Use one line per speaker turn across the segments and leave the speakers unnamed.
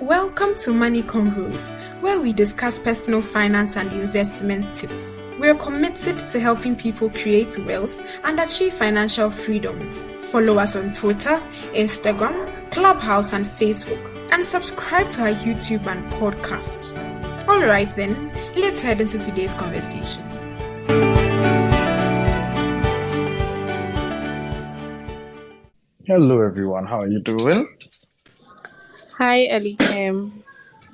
Welcome to Money Convos, where we discuss personal finance and investment tips. We're committed to helping people create wealth and achieve financial freedom. Follow us on Twitter, Instagram, Clubhouse, and Facebook, and subscribe to our YouTube and podcast. Alright then, let's head into today's conversation.
Hello everyone, how are you doing?
Hi, Elikim.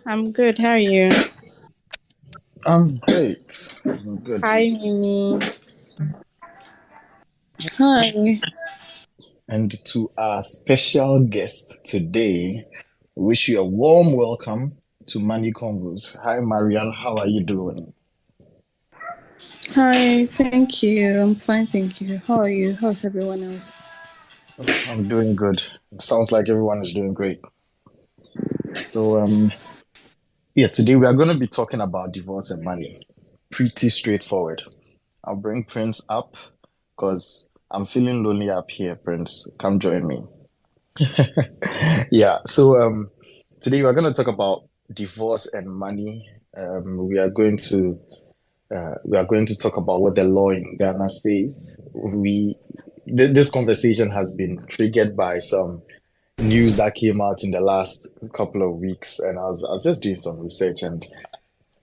I'm good. How are you?
I'm great. I'm good.
Hi, Mimi. Hi.
And to our special guest today, we wish you a warm welcome to Money Convos. Hi Marianne, how are you doing?
Hi. Thank you. I'm fine. Thank you. How are you? How's everyone else?
I'm doing good. Sounds like everyone is doing great. So, today we are going to be talking about divorce and money. Pretty straightforward. I'll bring Prince up because I'm feeling lonely up here, Prince. Come join me. So today we're going to talk about divorce and money. We are going to talk about what the law in Ghana says. This conversation has been triggered by some news that came out in the last couple of weeks, and I was just doing some research, and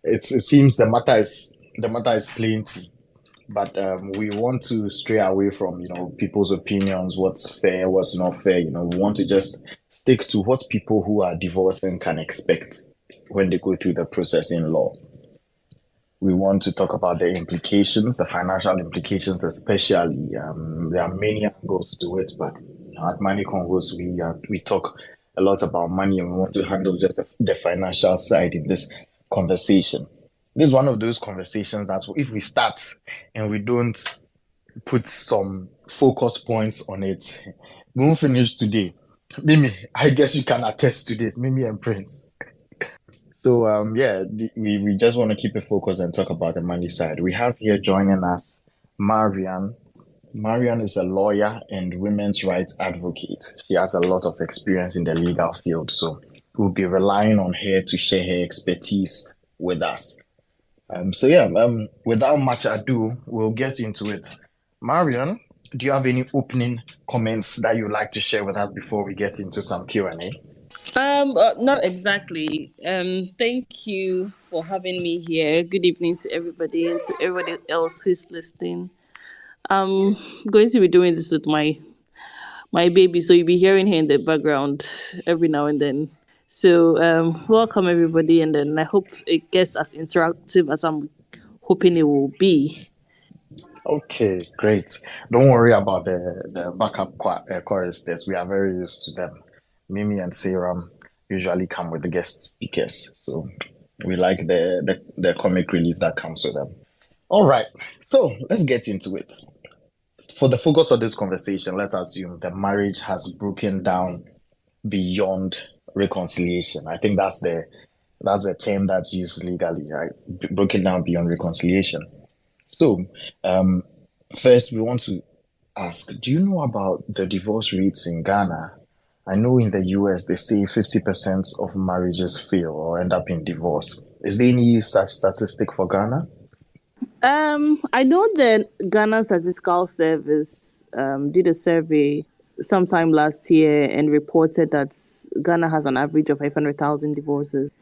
it seems the matter is plenty, but we want to stray away from people's opinions, what's fair, what's not fair. We want to just stick to what people who are divorcing can expect when they go through the process in law. We want to talk about the implications, the financial implications especially. There are many angles to it, but at Money Convos, we talk a lot about money, and we want to handle just the financial side in this conversation. This is one of those conversations that if we start and we don't put some focus points on it, we won't finish today. Mimi, I guess you can attest to this, Mimi and Prince. So, we just want to keep it focused and talk about the money side. We have here joining us Marianne. Marianne is a lawyer and women's rights advocate. She has a lot of experience in the legal field, so we'll be relying on her to share her expertise with us. Without much ado, we'll get into it. Marianne, do you have any opening comments that you'd like to share with us before we get into some Q&A?
Not exactly. Thank you for having me here. Good evening to everybody and to everybody else who's listening. I'm going to be doing this with my baby, so you'll be hearing her in the background every now and then. So, welcome everybody, and then I hope it gets as interactive as I'm hoping it will be.
Okay, great. Don't worry about the backup choristers. We are very used to them. Mimi and Sarah usually come with the guest speakers, so we like the comic relief that comes with them. All right, so let's get into it. For the focus of this conversation, let's assume the marriage has broken down beyond reconciliation. I think that's the term that's used legally, right? Broken down beyond reconciliation. So, first we want to ask, do you know about the divorce rates in Ghana? I know in the US they say 50% of marriages fail or end up in divorce. Is there any such statistic for Ghana?
I know that Ghana Statistical Service did a survey sometime last year and reported that Ghana has an average of 500,000 divorces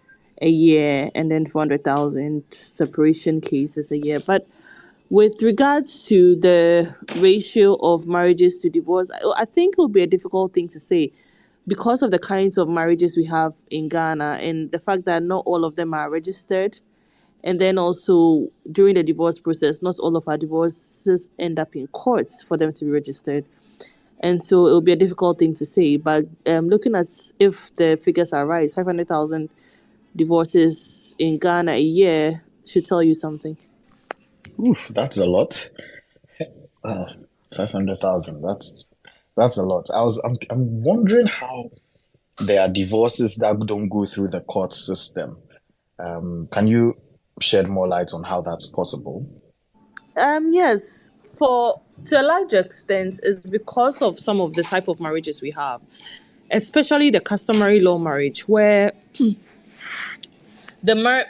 a year and then 400,000 separation cases a year. But with regards to the ratio of marriages to divorce, I think it will be a difficult thing to say because of the kinds of marriages we have in Ghana and the fact that not all of them are registered. And then also during the divorce process, not all of our divorces end up in courts for them to be registered. And so it will be a difficult thing to say. But looking at if the figures are right, 500,000 divorces in Ghana a year should tell you something.
Oof, that's a lot. 500,000. That's a lot. I'm wondering how there are divorces that don't go through the court system. Can you shed more light on how that's possible?
Yes, to a large extent, it's because of some of the type of marriages we have. especially the customary law marriage, where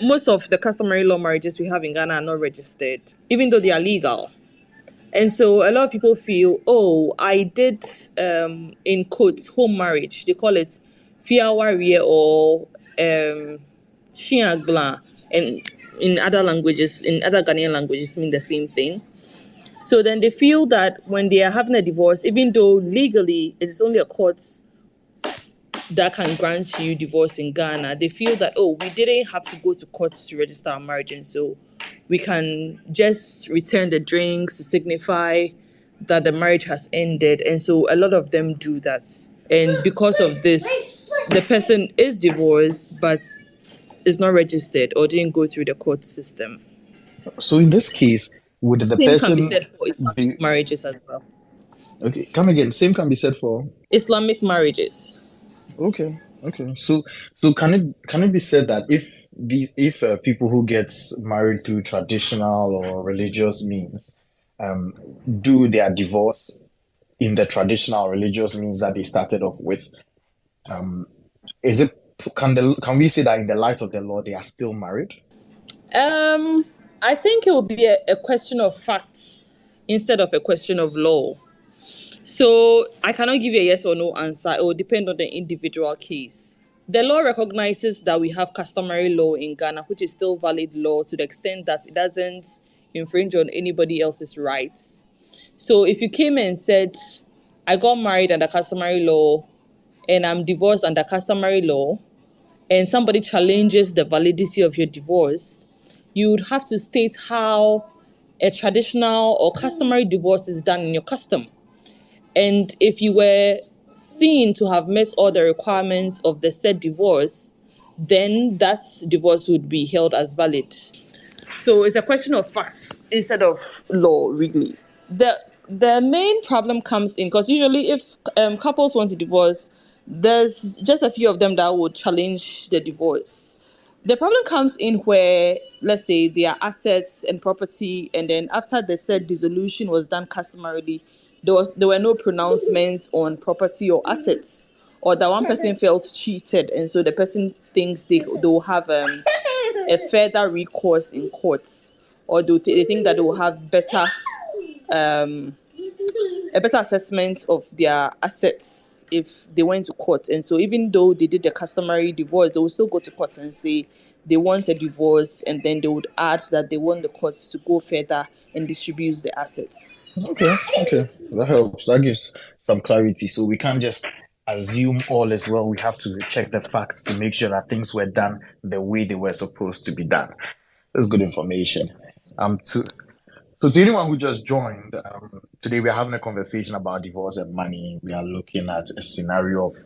most of the customary law marriages we have in Ghana are not registered, even though they are legal. And so a lot of people feel, oh, I did, in quotes, home marriage. They call it fiawarie or shiagbla. And in other languages, in other Ghanaian languages, mean the same thing. So then they feel that when they are having a divorce, even though legally it is only a court that can grant you divorce in Ghana, they feel that, oh, we didn't have to go to court to register our marriage, and so we can just return the drinks to signify that the marriage has ended. And so a lot of them do that. And because of this, the person is divorced but is not registered or didn't go through the court system.
So in this case, would the
Same can be
person
said for Islamic
be
marriages as well.
okay? Come again. Same can be said for
Islamic marriages.
okay. Okay. So can it be said that if people who gets married through traditional or religious means um do their divorce in the traditional religious means that they started off with, um is it can we say that in the light of the law they are still married?
Um, I think it will be a question of facts instead of a question of law. So I cannot give you a yes or no answer. It will depend on the individual case. The law recognizes that we have customary law in Ghana, which is still valid law to the extent that it doesn't infringe on anybody else's rights. So if you came and said, I got married under customary law and I'm divorced under customary law, and somebody challenges the validity of your divorce, you would have to state how a traditional or customary divorce is done in your custom. And if you were seen to have met all the requirements of the said divorce, then that divorce would be held as valid. So it's a question of facts instead of law, really. The main problem comes in because usually if couples want to divorce, there's just a few of them that would challenge the divorce. The problem comes in where, let's say, there are assets and property, and then after the said dissolution was done customarily, there were no pronouncements on property or assets, or that one person felt cheated, and so the person thinks they'll have a further recourse in courts, or they think that they will have um, a better assessment of their assets if they went to court. And so even though they did the customary divorce, they will still go to court and say they want a divorce, and then they would add that they want the courts to go further and distribute the assets.
Okay, okay, that helps. That gives some clarity. So we can't just assume all is well. We have to check the facts to make sure that things were done the way they were supposed to be done. That's good information. To So to anyone who just joined, today we are having a conversation about divorce and money. We are looking at a scenario of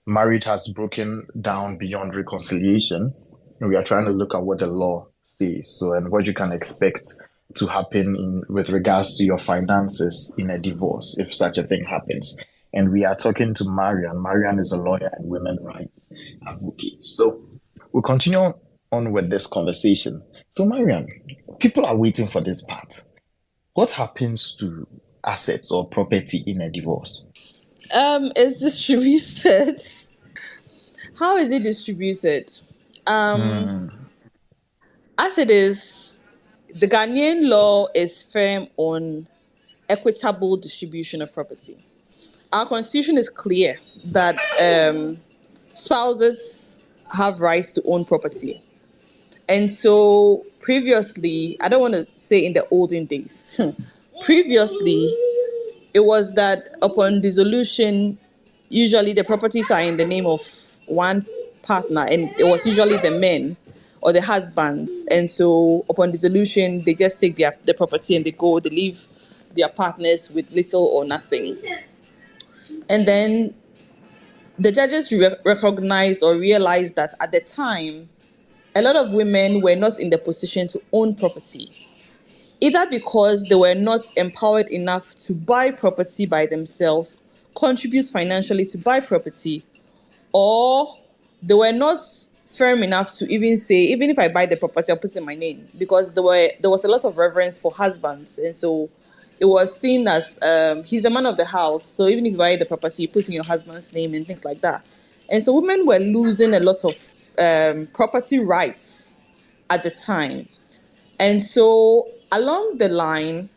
marriage has broken down beyond reconciliation. And we are trying to look at what the law says. So, and what you can expect to happen with regards to your finances in a divorce, if such a thing happens. And we are talking to Marian. Marian is a lawyer and women rights advocate. So we'll continue on with this conversation. So Marian, people are waiting for this part. What happens to assets or property in a divorce?
It's distributed. How is it distributed?
Hmm.
As it is, the Ghanaian law is firm on equitable distribution of property. Our constitution is clear that spouses have rights to own property. And so previously, I don't want to say in the olden days, previously, it was that upon dissolution, usually the properties are in the name of one partner, and it was usually the men or the husbands. And so upon dissolution, they just take the property and they leave their partners with little or nothing. And then the judges recognized or realized that at the time, a lot of women were not in the position to own property, either because they were not empowered enough to buy property by themselves, contribute financially to buy property, or they were not firm enough to even say, even if I buy the property, I'll put it in my name, because there was a lot of reverence for husbands. And so it was seen as he's the man of the house. So even if you buy the property, you put in your husband's name and things like that. And so women were losing a lot of property rights at the time. And so along the line,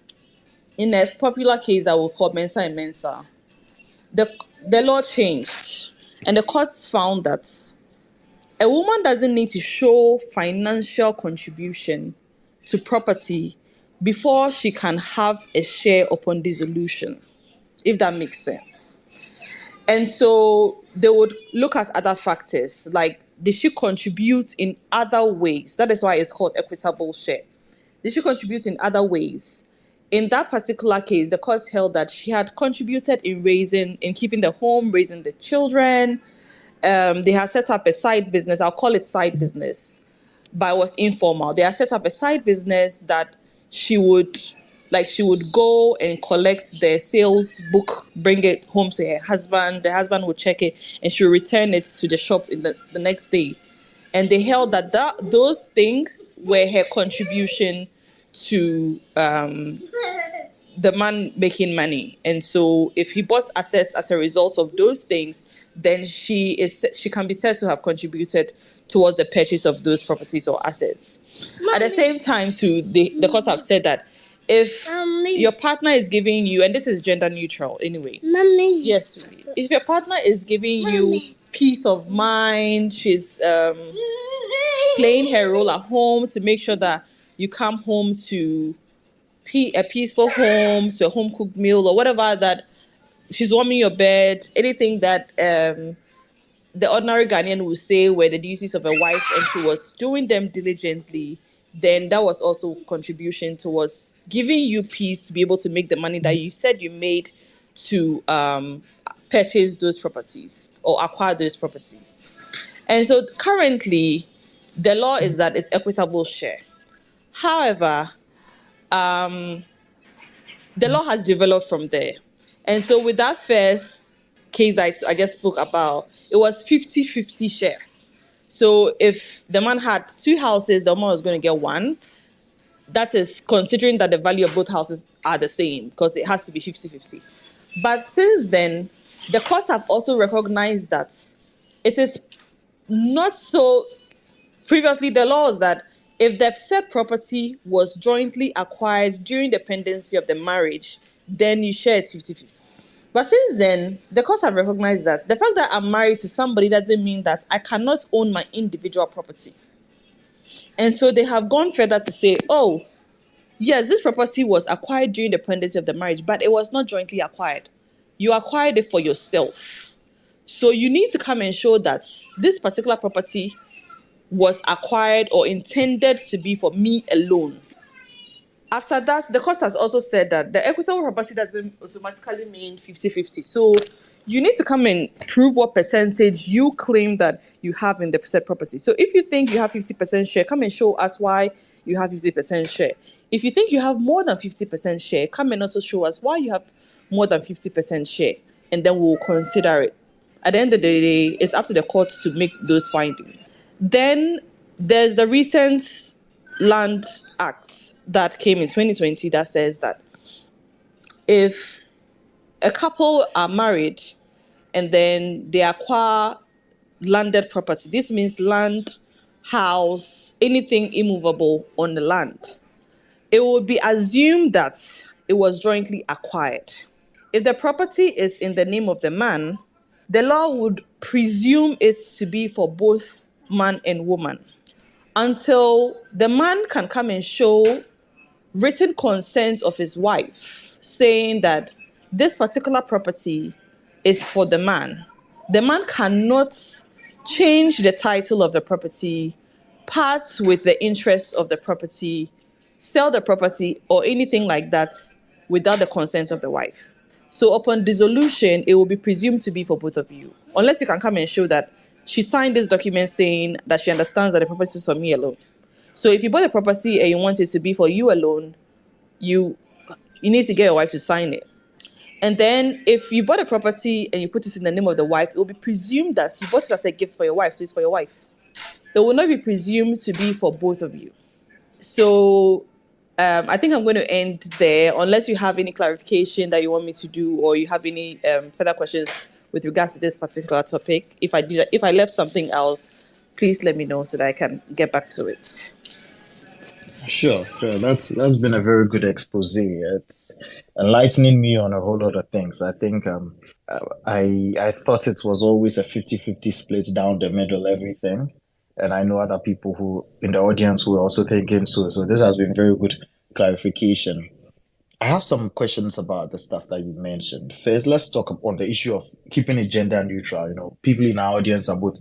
in a popular case that we'll call Mensa and Mensa, the law changed, and the courts found that a woman doesn't need to show financial contribution to property before she can have a share upon dissolution, if that makes sense. And so they would look at other factors, like did she contribute in other ways? That is why it's called equitable share. Did she contribute in other ways? In that particular case, the court held that she had contributed in keeping the home, raising the children. They had set up a side business. I'll call it side business, but it was informal. They had set up a side business that she would go and collect the sales book, bring it home to her husband. The husband would check it, and she would return it to the shop in the next day. And they held that those things were her contribution to the man making money. And so if he bought assets as a result of those things, then she can be said to have contributed towards the purchase of those properties or assets. Mommy. At the same time, too, the courts have said that if your partner is giving you, and this is gender neutral anyway. Mommy. Yes, sweetie. If your partner is giving you peace of mind, she's playing her role at home to make sure that you come home to a peaceful home, to a home cooked meal or whatever, that she's warming your bed, anything that the ordinary Ghanaian would say were the duties of a wife, and she was doing them diligently, then that was also contribution towards giving you peace to be able to make the money that you said you made to purchase those properties or acquire those properties. And so currently, the law is that it's equitable share. However, the law has developed from there. And so with that first case I just spoke about, it was 50-50 share. So if the man had 2 houses, the woman was going to get 1. That is considering that the value of both houses are the same, because it has to be 50-50. But since then, the courts have also recognized that it is not so. Previously, the law was that if the said property was jointly acquired during the pendency of the marriage, then you share it 50-50. But since then, the courts have recognized that the fact that I'm married to somebody doesn't mean that I cannot own my individual property. And so they have gone further to say, oh, yes, this property was acquired during the pendency of the marriage, but it was not jointly acquired. You acquired it for yourself. So you need to come and show that this particular property was acquired or intended to be for me alone. After that, the court has also said that the equitable property doesn't automatically mean 50-50. So you need to come and prove what percentage you claim that you have in the said property. So if you think you have 50% share, come and show us why you have 50% share. If you think you have more than 50% share, come and also show us why you have more than 50% share, and then we'll consider it. At the end of the day, it's up to the court to make those findings. Then there's the recent Land Act that came in 2020 that says that if a couple are married and then they acquire landed property, this means land, house, anything immovable on the land, it would be assumed that it was jointly acquired. If the property is in the name of the man, the law would presume it to be for both man and woman, until the man can come and show written consent of his wife saying that this particular property is for the man. The man cannot change the title of the property, part with the interest of the property, sell the property, or anything like that without the consent of the wife. So upon dissolution, it will be presumed to be for both of you, unless you can come and show that she signed this document saying that she understands that the property is for me alone. So if you bought a property and you want it to be for you alone, you need to get your wife to sign it. And then if you bought a property and you put it in the name of the wife, it will be presumed that you bought it as a gift for your wife, so it's for your wife. It will not be presumed to be for both of you. So I think I'm going to end there, unless you have any clarification that you want me to do, or you have any further questions with regards to this particular topic. If I left something else, please let me know so that I can get back to it.
Sure, sure. That's been a very good expose. It's enlightening me on a whole lot of things. I think I thought it was always a 50-50 split down the middle, everything. And I know other people who in the audience who are also thinking so. So this has been very good clarification. I have some questions about the stuff that you mentioned. First, let's talk on the issue of keeping it gender neutral. You know, people in our audience are both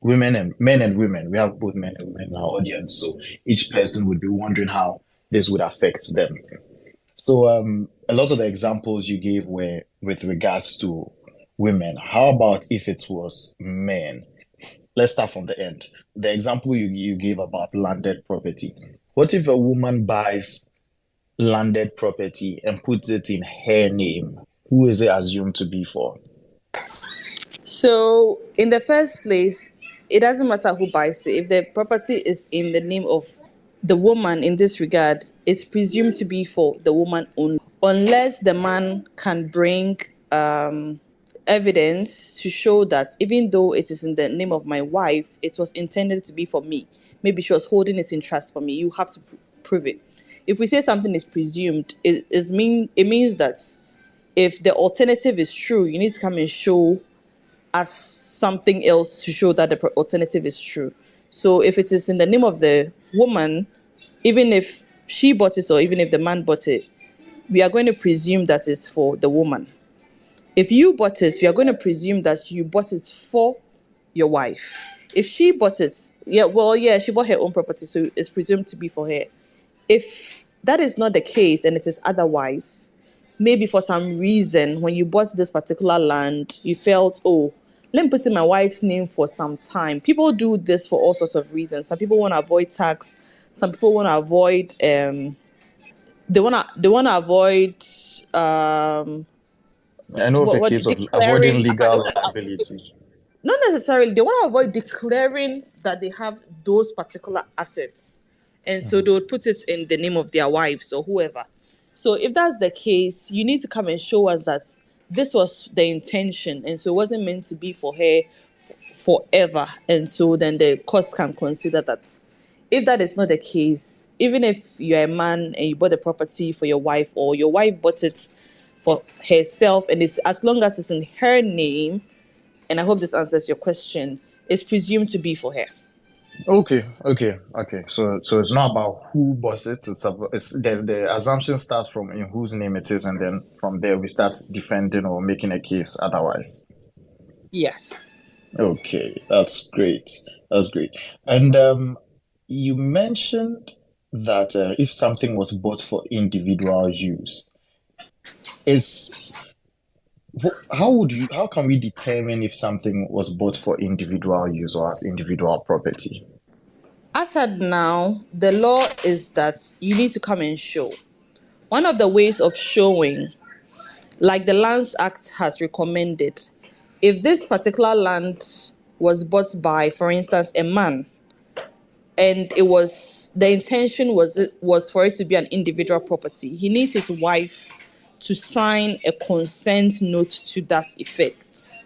women and men and women. We have both men and women in our audience, so each person would be wondering how this would affect them. So, a lot of the examples you gave were with regards to women. How about if it was men? Let's start from the end. The example you gave about landed property. What if a woman buys landed property and puts it in her name? Who is it assumed to be for?
So, in the first place, it doesn't matter who buys it. If the property is in the name of the woman in this regard, it's presumed to be for the woman only, unless the man can bring evidence to show that even though it is in the name of my wife, it was intended to be for me. Maybe she was holding it in trust for me. You have to prove it. If we say something is presumed, it means that if the alternative is true, you need to come and show as something else to show that the alternative is true. So if it is in the name of the woman, even if she bought it or even if the man bought it, we are going to presume that it's for the woman. If you bought it, we are going to presume that you bought it for your wife. If she bought it, yeah, she bought her own property, so it's presumed to be for her. If that is not the case and it is otherwise, maybe for some reason when you bought this particular land, you felt, oh, let me put in my wife's name for some time. People do this for all sorts of reasons. Some people want to avoid tax. Some people want to avoid they want to avoid
I know of a case of avoiding
declaring.
legal liability.
Not necessarily, they want to avoid declaring that they have those particular assets, and so they would put it in the name of their wives or whoever. So if that's the case, you need to come and show us that this was the intention, and so it wasn't meant to be for her forever. And so then the court can consider that. If that is not the case, even if you're a man and you bought the property for your wife, or your wife bought it for herself, and it's as long as it's in her name, and I hope this answers your question, is presumed to be for her.
Okay. So it's not about who bought it. It's there's the assumption starts from in whose name it is, and then from there we start defending or making a case otherwise.
Yes.
Okay, that's great. That's great. And you mentioned that if something was bought for individual use, is how can we determine if something was bought for individual use or as individual property?
As at now, the law is that you need to come and show. One of the ways of showing, like the Lands Act has recommended, if this particular land was bought by, for instance, a man, and the intention was for it to be an individual property, he needs his wife to sign a consent note to that effect.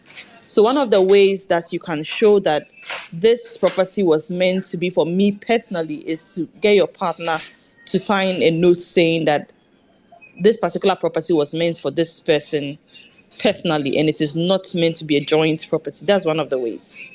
So one of the ways that you can show that this property was meant to be for me personally is to get your partner to sign a note saying that this particular property was meant for this person personally, and it is not meant to be a joint property. That's one of the ways.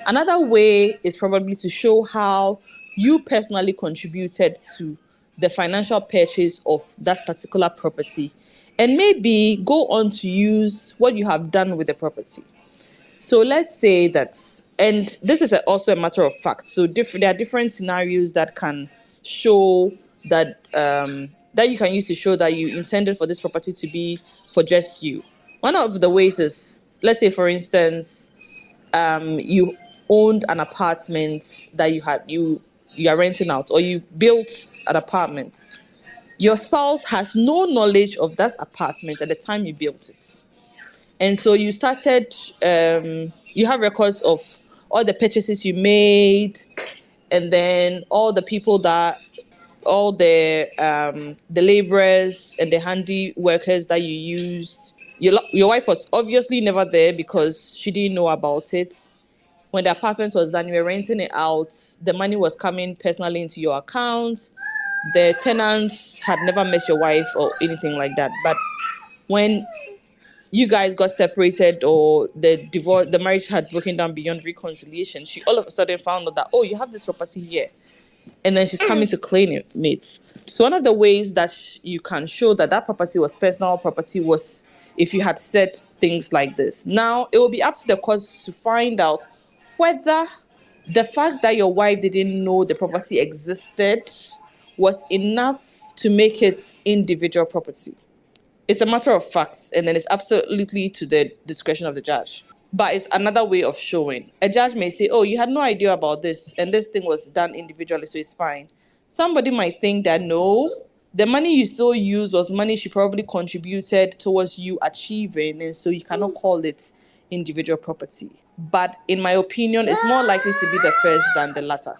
Another way is probably to show how you personally contributed to the financial purchase of that particular property, and maybe go on to use what you have done with the property. So let's say that, and this is also a matter of fact. So there are different scenarios that can show that that you can use to show that you intended for this property to be for just you. One of the ways is, let's say, for instance, you owned an apartment that you are renting out, or you built an apartment. Your spouse has no knowledge of that apartment at the time you built it. And so you started, you have records of all the purchases you made, and then all the people that all the laborers and the handy workers that you used. Your wife was obviously never there because she didn't know about it. When the apartment was done, you were renting it out. The money was coming personally into your account. The tenants had never met your wife or anything like that. But when you guys got separated or the marriage had broken down beyond reconciliation, she all of a sudden found out that, oh, you have this property here. And then she's coming to claim it. So one of the ways that you can show that that property was personal property was if you had said things like this. Now, it will be up to the courts to find out whether the fact that your wife didn't know the property existed was enough to make it individual property. It's a matter of facts, and then it's absolutely to the discretion of the judge. But it's another way of showing. A judge may say, oh, you had no idea about this, and this thing was done individually, so it's fine. Somebody might think that, no, the money you still use was money she probably contributed towards you achieving, and so you cannot call it individual property. But in my opinion, it's more likely to be the first than the latter.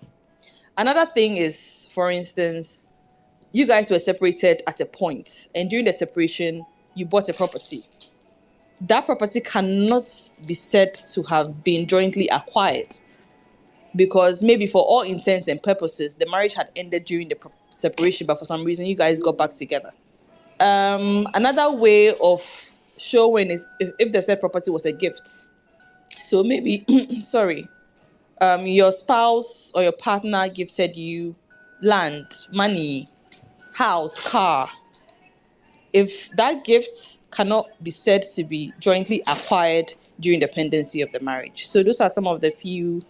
Another thing is, for instance, you guys were separated at a point, and during the separation, you bought a property. That property cannot be said to have been jointly acquired because maybe for all intents and purposes, the marriage had ended during the separation, but for some reason, you guys got back together. Another way of showing is if the said property was a gift. So maybe, your spouse or your partner gifted you land, money, house, car. If that gift cannot be said to be jointly acquired during the pendency of the marriage. So those are some of the few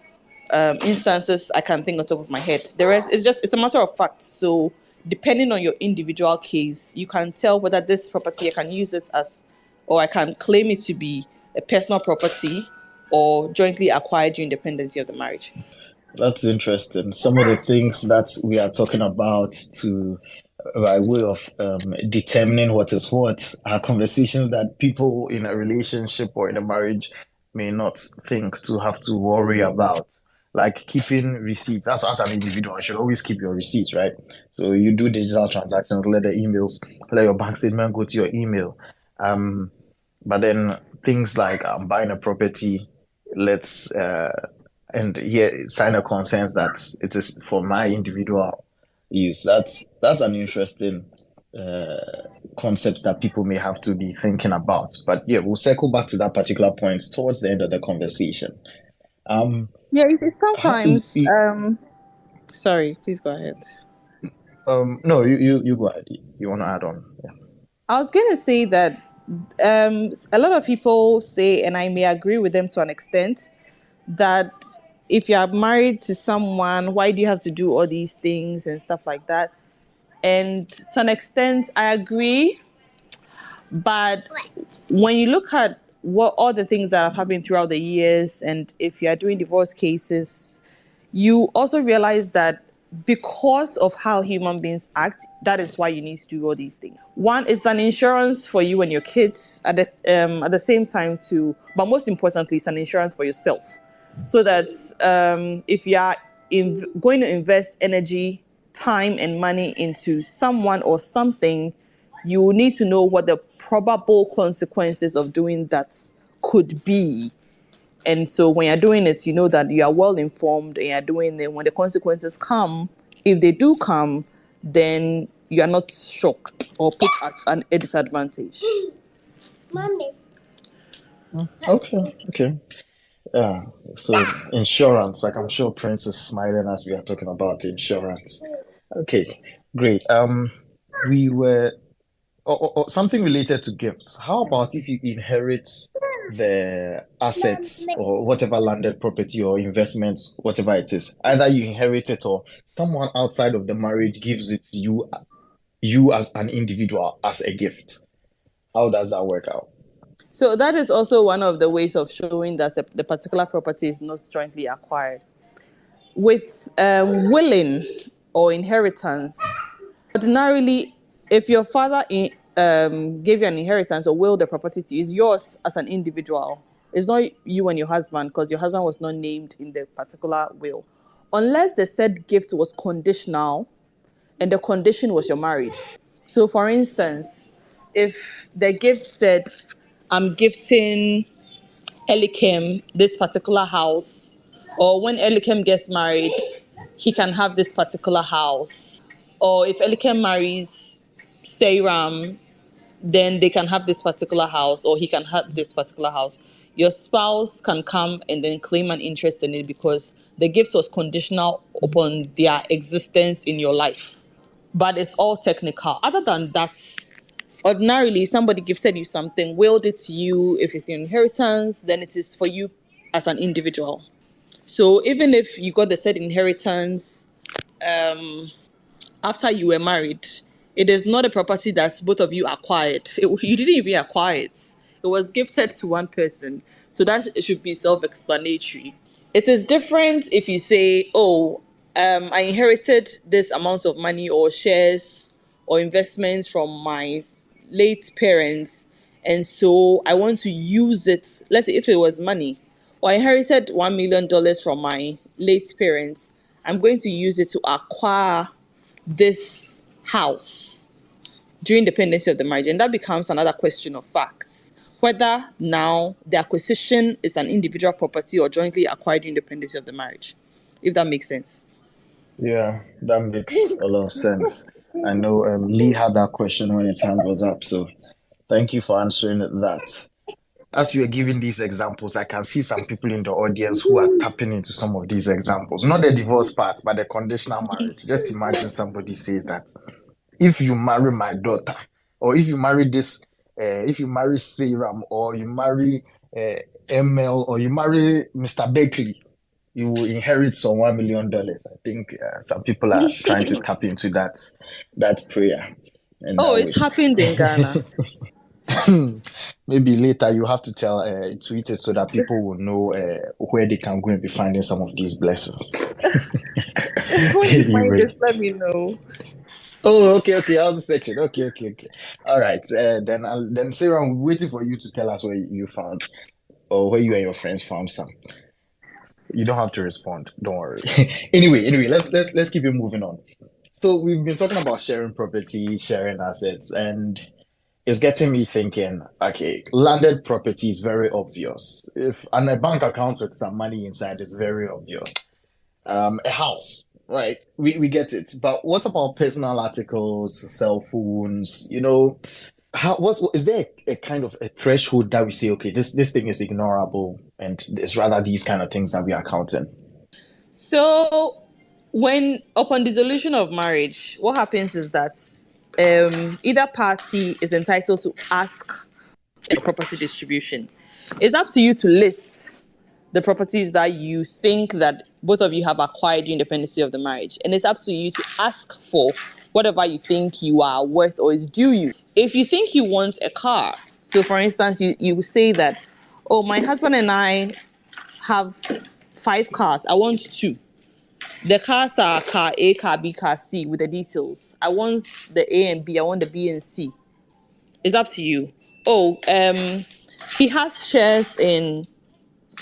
instances I can think on top of my head. The rest is it's a matter of fact. So depending on your individual case, you can tell whether this property I can use it as, or I can claim it to be a personal property or jointly acquired during the pendency of the marriage.
That's interesting. Some of the things that we are talking about by way of determining what is what are conversations that people in a relationship or in a marriage may not think to have to worry about. Like keeping receipts. As an individual, you should always keep your receipts, right? So you do digital transactions, let your bank statement go to your email. But then things like buying a property, let's and here sign a consent that it is for my individual use. That's an interesting concept that people may have to be thinking about. But yeah, we'll circle back to that particular point towards the end of the conversation.
Yeah, sometimes. Sorry, please go ahead.
No, you go ahead. You want to add on? Yeah.
I was going to say that a lot of people say, and I may agree with them to an extent, that if you are married to someone, why do you have to do all these things and stuff like that? And to an extent, I agree. But when you look at what all the things that have happened throughout the years, and if you are doing divorce cases, you also realize that because of how human beings act, that is why you need to do all these things. One, it's an insurance for you and your kids at the same time too, but most importantly, it's an insurance for yourself. So that if you are going to invest energy, time, and money into someone or something, you need to know what the probable consequences of doing that could be. And so when you're doing it, you know that you are well informed and you're doing it. When the consequences come, if they do come, then you are not shocked or put at a disadvantage.
Mommy. Okay. Yeah. So insurance, like I'm sure Prince is smiling as we are talking about insurance. Okay, great. We were or something related to gifts. How about if you inherit the assets or whatever landed property or investments, whatever it is, either you inherit it or someone outside of the marriage gives it to you as an individual as a gift. How does that work out?
So that is also one of the ways of showing that the particular property is not jointly acquired. With willing or inheritance, ordinarily, if your father gave you an inheritance or willed the property to you, it's yours as an individual. It's not you and your husband because your husband was not named in the particular will. Unless the said gift was conditional, and the condition was your marriage. So, for instance, if the gift said, I'm gifting Elikim this particular house, or when Elikim gets married, he can have this particular house, or if Elikim marries Seiram, then they can have this particular house, or he can have this particular house. Your spouse can come and then claim an interest in it because the gift was conditional upon their existence in your life. But it's all technical. Other than that, ordinarily, somebody gifted you something, willed it to you. If it's your inheritance, then it is for you as an individual. So even if you got the said inheritance, after you were married, it is not a property that both of you acquired. You didn't even acquire it. It was gifted to one person. So that it should be self-explanatory. It is different if you say, oh, I inherited this amount of money or shares or investments from my late parents. And so I want to use it. Let's say if it was money, or I inherited $1 million from my late parents, I'm going to use it to acquire this house during the pendency of the marriage. And that becomes another question of facts. Whether now the acquisition is an individual property or jointly acquired during the pendency of the marriage. If that makes sense.
Yeah, that makes a lot of sense. I know Lee had that question when his hand was up, so thank you for answering that. As you are giving these examples, I can see some people in the audience who are tapping into some of these examples. Not the divorce part, but the conditional marriage. Just imagine somebody says that if you marry my daughter, or if you marry this, if you marry Seram, or you marry ML, or you marry Mr. Bakley, you will inherit some $1 million. I think some people are trying to tap into that prayer and
Oh,
that
it's
wish.
happened in Ghana.
Maybe later you have to tweet it so that people will know where they can go and be finding some of these blessings.
When you find
Anyway.
this, let me know.
Oh, okay. I was searching. Okay. All right. Then Sarah, I'm waiting for you to tell us where you found, or where you and your friends found some. You don't have to respond. Don't worry. Anyway, let's keep it moving on. So we've been talking about sharing property, sharing assets, and it's getting me thinking, okay, landed property is very obvious. If and a bank account with some money inside, it's very obvious. A house, right? We get it. But what about personal articles, cell phones, is there a kind of a threshold that we say, okay, this thing is ignorable and it's rather these kind of things that we are counting?
So, when upon dissolution of marriage, what happens is that either party is entitled to ask for property distribution. It's up to you to list the properties that you think that both of you have acquired during the pendency of the marriage, and it's up to you to ask for whatever you think you are worth or is due you. If you think you want a car, so for instance, you say that, oh, my husband and I have 5 cars. I want 2. The cars are car A, car B, car C with the details. I want the A and B. I want the B and C. It's up to you. Oh, he has shares in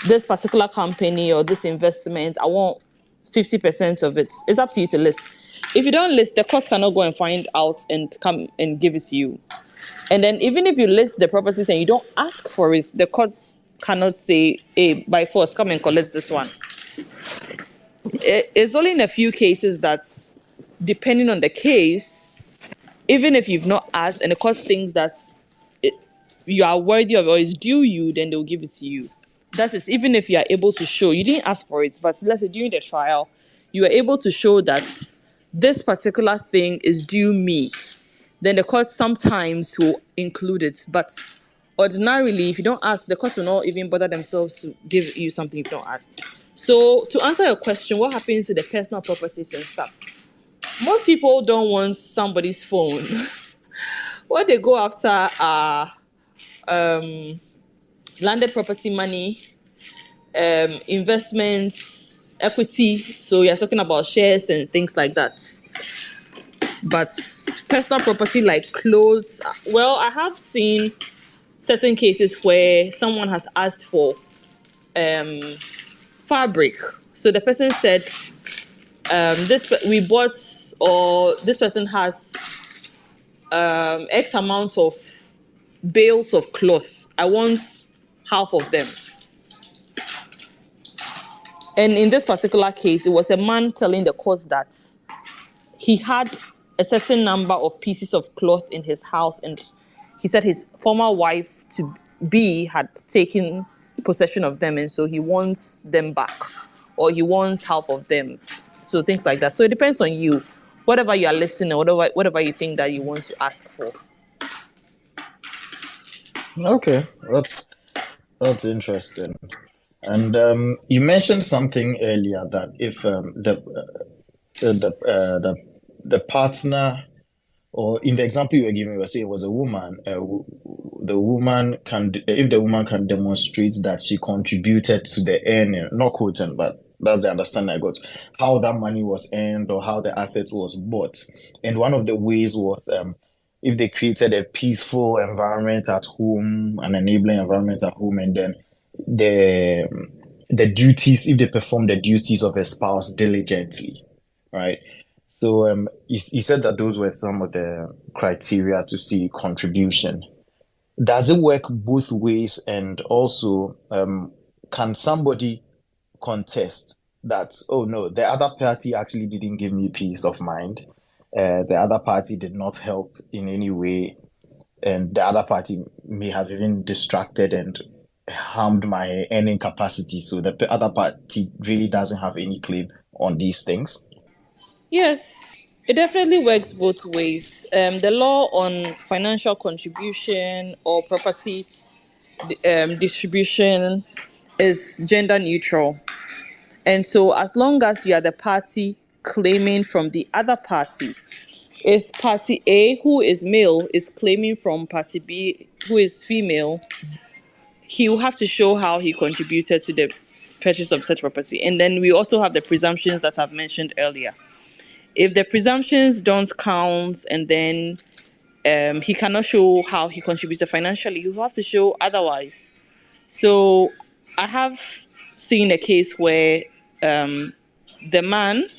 this particular company or this investment. I want 50% of it. It's up to you to list. If you don't list, the court cannot go and find out and come and give it to you. And then even if you list the properties and you don't ask for it, the courts cannot say, hey, by force, come and collect this one. It's only in a few cases that, depending on the case, even if you've not asked and the court thinks that you are worthy of or is due you, then they'll give it to you. That is, even if you are able to show, you didn't ask for it, but let's say during the trial, you were able to show that this particular thing is due me, then the court sometimes will include it. But ordinarily, if you don't ask, the court will not even bother themselves to give you something if you don't ask. So to answer your question, what happens to the personal properties and stuff? Most people don't want somebody's phone. What they go after are landed property money, investments, equity. So you're talking about shares and things like that. But personal property like clothes, well, I have seen certain cases where someone has asked for fabric. So the person said, we bought or this person has X amount of bales of cloth. I want half of them. And in this particular case, it was a man telling the court that he had a certain number of pieces of cloth in his house, and he said his former wife to be had taken possession of them, and so he wants them back, or he wants half of them. So things like that. So it depends on you, whatever you are listening, or whatever you think that you want to ask for.
Okay, that's interesting. And you mentioned something earlier that if the partner, or in the example you were giving, you were saying it was a woman. The woman can, if the woman can demonstrate that she contributed to the earning, not quoting, but that's the understanding I got, how that money was earned or how the asset was bought. And one of the ways was if they created a peaceful environment at home, an enabling environment at home, and then the the duties, if they perform the duties of a spouse diligently, right? So you said that those were some of the criteria to see contribution. Does it work both ways? And also, can somebody contest that, oh no, the other party actually didn't give me peace of mind. The other party did not help in any way, and the other party may have even distracted and harmed my earning capacity. So the other party really doesn't have any claim on these things.
Yes, it definitely works both ways. The law on financial contribution or property distribution is gender neutral. And so, as long as you are the party claiming from the other party, if party A, who is male, is claiming from party B, who is female, he will have to show how he contributed to the purchase of such property. And then we also have the presumptions that I've mentioned earlier. If the presumptions don't count, and then he cannot show how he contributed financially, you have to show otherwise. So I have seen a case where the man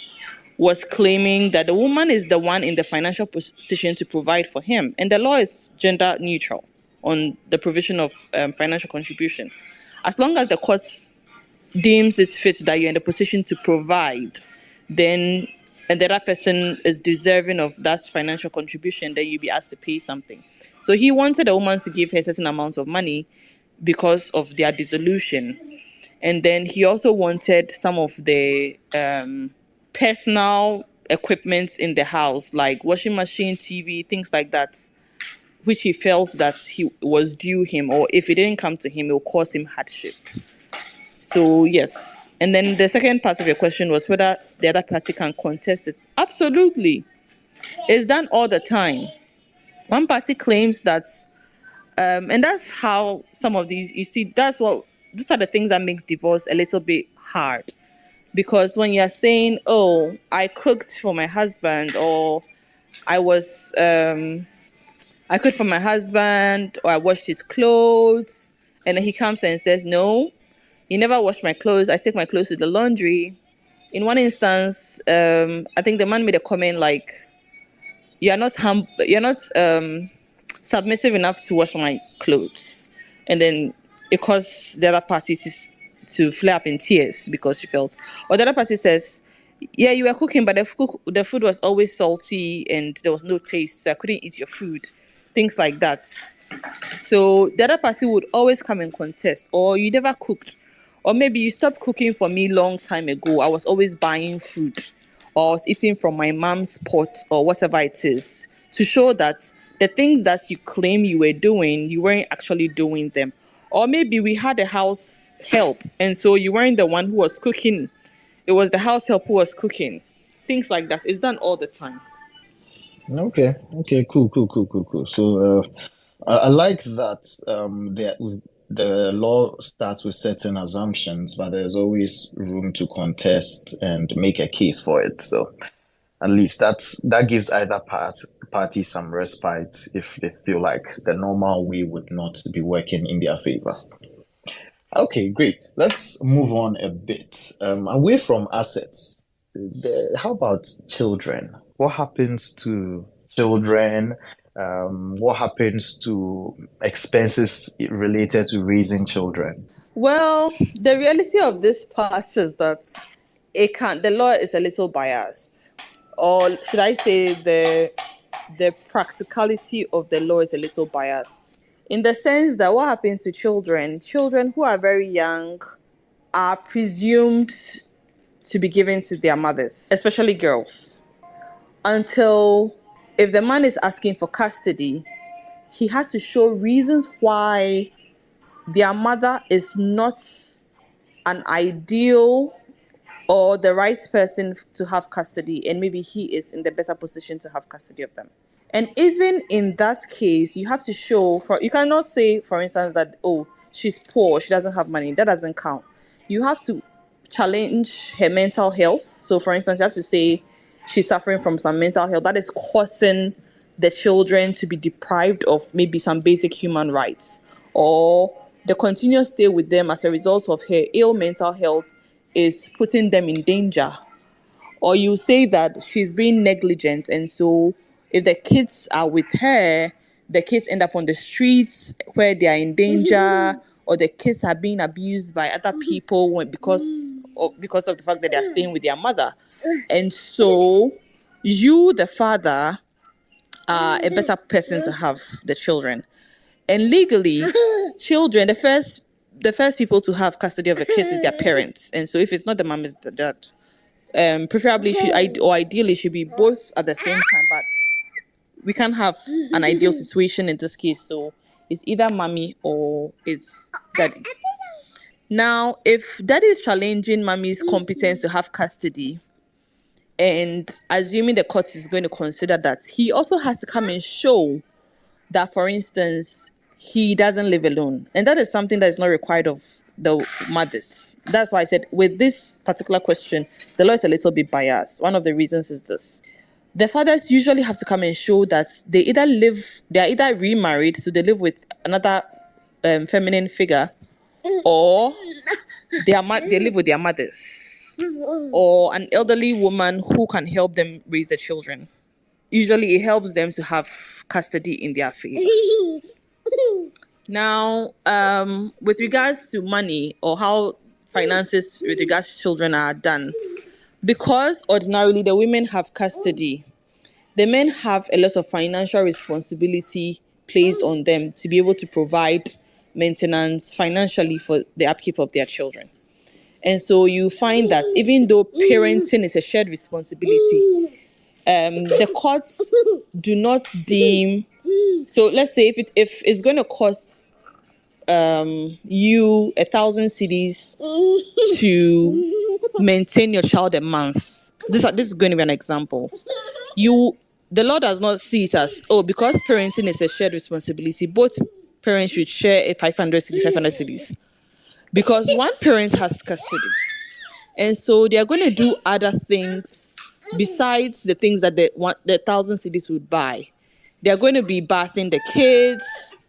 was claiming that the woman is the one in the financial position to provide for him, and the law is gender neutral on the provision of financial contribution. As long as the court deems it fit that you're in the position to provide, then and the other person is deserving of that financial contribution, then you'll be asked to pay something. So he wanted a woman to give her a certain amount of money because of their dissolution. And then he also wanted some of the personal equipment in the house, like washing machine, TV, things like that, which he felt that he was due him, or if it didn't come to him, it will cause him hardship. So yes. And then the second part of your question was whether the other party can contest it. Absolutely. It's done all the time. One party claims that, and that's how some of these, you see, these are the things that makes divorce a little bit hard. Because when you're saying, oh, I cooked for my husband, or I was, I cooked for my husband, or I washed his clothes, and then he comes and says, no, you never washed my clothes. I take my clothes to the laundry. In one instance, I think the man made a comment like, you're not submissive enough to wash my clothes. And then it caused the other party to flare up in tears because she felt, or the other party says, yeah, you were cooking, but the food was always salty and there was no taste, so I couldn't eat your food. Things like that. So the other party would always come and contest, or you never cooked, or maybe you stopped cooking for me long time ago. I was always buying food, or I was eating from my mom's pot, or whatever it is, to show that the things that you claim you were doing, you weren't actually doing them. Or maybe we had a house help, and so you weren't the one who was cooking. It was the house help who was cooking. Things like that. It's done all the time.
Okay, cool. So I like that the law starts with certain assumptions, but there's always room to contest and make a case for it. So at least that gives either party some respite if they feel like the normal way would not be working in their favor. Okay, great. Let's move on a bit away from assets. How about children? what happens to children? What happens to expenses related to raising children?
Well, the reality of this part is that the law is a little biased, or should I say the practicality of the law is a little biased, in the sense that what happens to children who are very young are presumed to be given to their mothers, especially girls, until, if the man is asking for custody, he has to show reasons why their mother is not an ideal or the right person to have custody, and maybe he is in the better position to have custody of them. And even in that case, you have to show, for you cannot say, for instance, that, oh, she's poor, she doesn't have money. That doesn't count. You have to challenge her mental health. So for instance, you have to say she's suffering from some mental health that is causing the children to be deprived of maybe some basic human rights, or the continuous stay with them as a result of her ill mental health is putting them in danger. Or you say that she's being negligent, and so if the kids are with her, the kids end up on the streets where they are in danger, or the kids are being abused by other people because of the fact that they are staying with their mother. And so you, the father, are a better person to have the children. And legally, children, the first people to have custody of the kids is their parents. And so if it's not the mom, it's the dad. Preferably or ideally should be both at the same time, but we can't have an ideal situation in this case, so it's either mommy or it's daddy. Now, if daddy is challenging mommy's competence to have custody, and assuming the court is going to consider that, he also has to come and show that, for instance, he doesn't live alone. And that is something that is not required of the mothers. That's why I said with this particular question, the law is a little bit biased. One of the reasons is this. The fathers usually have to come and show that they are either remarried, so they live with another feminine figure, or they live with their mothers, or an elderly woman who can help them raise the children. Usually it helps them to have custody in their favor. Now, with regards to money or how finances with regards to children are done, because ordinarily the women have custody, the men have a lot of financial responsibility placed on them to be able to provide maintenance financially for the upkeep of their children. And so you find that even though parenting is a shared responsibility, the courts do not deem. So let's say if it's going to cost you 1,000 cedis to maintain your child a month. This is going to be an example. The law does not see it as, oh, because parenting is a shared responsibility, both parents should share a 500 cedis, because one parent has custody, and so they are going to do other things besides the things that the 1,000 cedis would buy. They're going to be bathing the kids,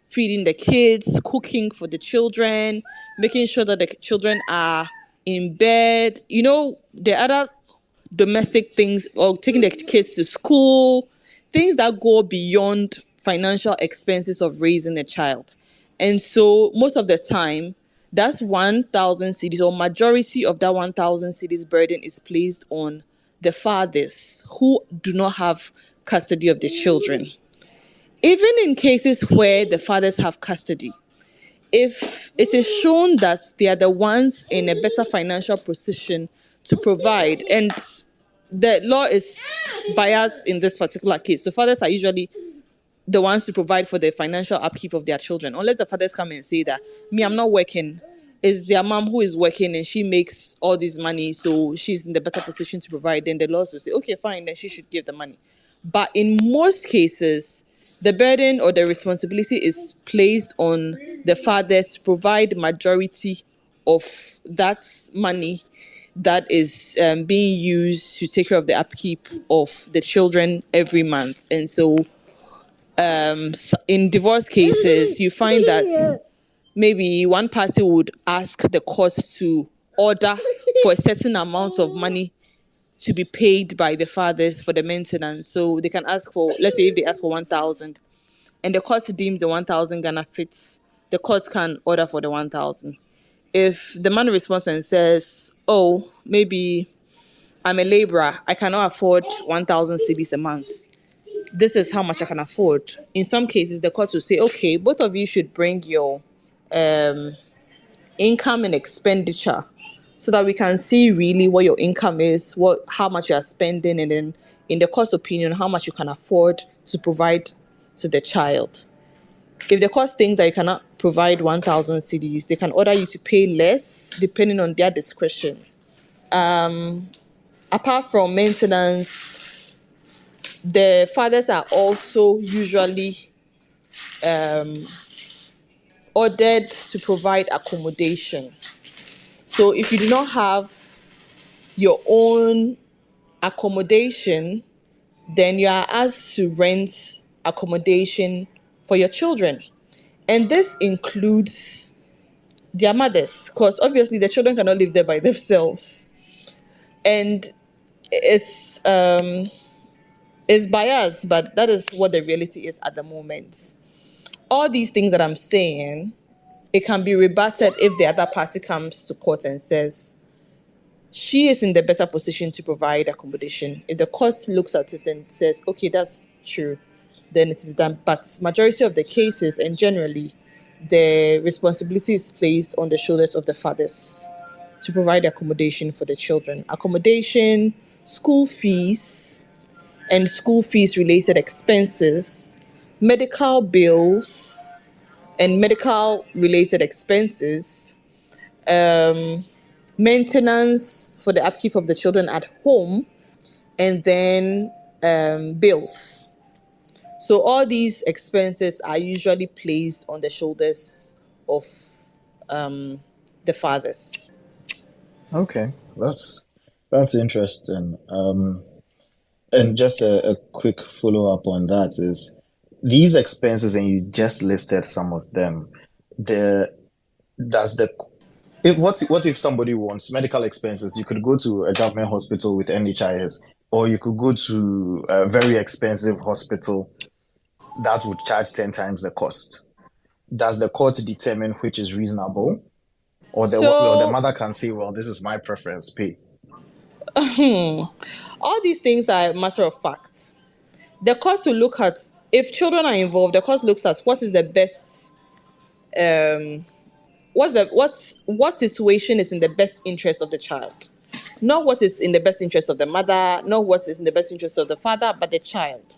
feeding the kids, cooking for the children, making sure that the children are in bed. The other domestic things, or taking the kids to school, things that go beyond financial expenses of raising a child. And so most of the time, that's 1,000 cedis, or majority of that 1,000 cedis burden is placed on the fathers who do not have custody of the children. Even in cases where the fathers have custody, if it is shown that they are the ones in a better financial position to provide, and the law is biased in this particular case, the fathers are usually the ones to provide for the financial upkeep of their children, unless the fathers come and say that, me, I'm not working. It's their mom who is working and she makes all this money, so she's in the better position to provide. Then the laws will say, okay, fine, then she should give the money. But in most cases, the burden or the responsibility is placed on the fathers to provide majority of that money that is being used to take care of the upkeep of the children every month. And so in divorce cases, you find that maybe one party would ask the court to order for a certain amount of money to be paid by the fathers for the maintenance. So they can ask for, let's say if they ask for 1,000 and the court deems the 1,000 Ghana fits, the court can order for the 1,000. If the man responds and says, oh, maybe I'm a laborer, I cannot afford 1,000 cedis a month, this is how much I can afford. In some cases, the court will say, okay, both of you should bring your income and expenditure so that we can see really what your income is, how much you are spending, and then in the court's opinion, how much you can afford to provide to the child. If the court thinks that you cannot provide 1,000 cedis, they can order you to pay less depending on their discretion. Apart from maintenance, the fathers are also usually ordered to provide accommodation. So if you do not have your own accommodation, then you are asked to rent accommodation for your children. And this includes their mothers, because obviously the children cannot live there by themselves. And it's biased, but that is what the reality is at the moment. All these things that I'm saying, it can be rebutted if the other party comes to court and says she is in the better position to provide accommodation. If the court looks at it and says, okay, that's true, then it is done. But majority of the cases, and generally, the responsibility is placed on the shoulders of the fathers to provide accommodation for the children. Accommodation, school fees, and school fees related expenses, medical bills, and medical related expenses, maintenance for the upkeep of the children at home, and then bills. So all these expenses are usually placed on the shoulders of the fathers.
Okay, that's interesting. And just a quick follow up on that is these expenses, and you just listed some of them. The does the if what if somebody wants medical expenses? You could go to a government hospital with NHIS, or you could go to a very expensive hospital that would charge 10 times the cost. Does the court determine which is reasonable? Or the
So
mother can say, well, this is my preference, pay.
all these things are a matter of fact. The court will look at, if children are involved, the court looks at what is the best what situation is in the best interest of the child, not what is in the best interest of the mother, not what is in the best interest of the father, but the child.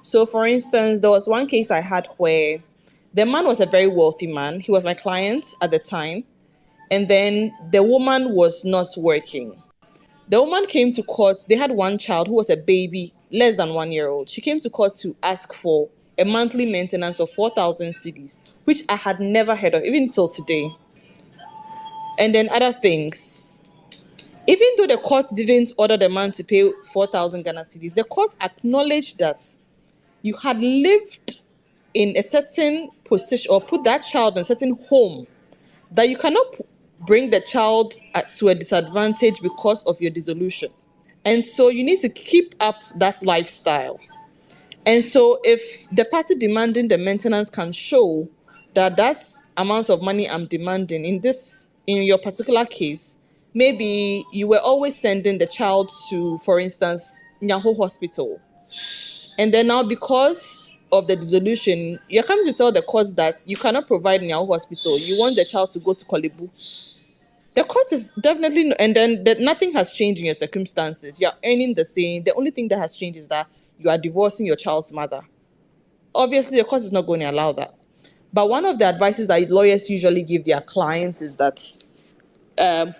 So for instance, there was one case I had where the man was a very wealthy man. He was my client at the time, and then the woman was not working. The woman came to court. They had one child who was a baby, less than 1 year old. She came to court to ask for a monthly maintenance of 4,000 cedis, which I had never heard of, even till today. And then other things. Even though the court didn't order the man to pay 4,000 Ghana cedis, the court acknowledged that you had lived in a certain position or put that child in a certain home, that you cannot bring the child to a disadvantage because of your dissolution. And so you need to keep up that lifestyle. And so if the party demanding the maintenance can show that that's amount of money I'm demanding in your particular case, maybe you were always sending the child to, for instance, Nyaho Hospital. And then now because of the dissolution, you're coming to tell the courts that you cannot provide Nyaho Hospital. You want the child to go to Kolebu. The cost is definitely, and then nothing has changed in your circumstances. You're earning the same. The only thing that has changed is that you are divorcing your child's mother. Obviously, the court is not going to allow that. But one of the advices that lawyers usually give their clients is that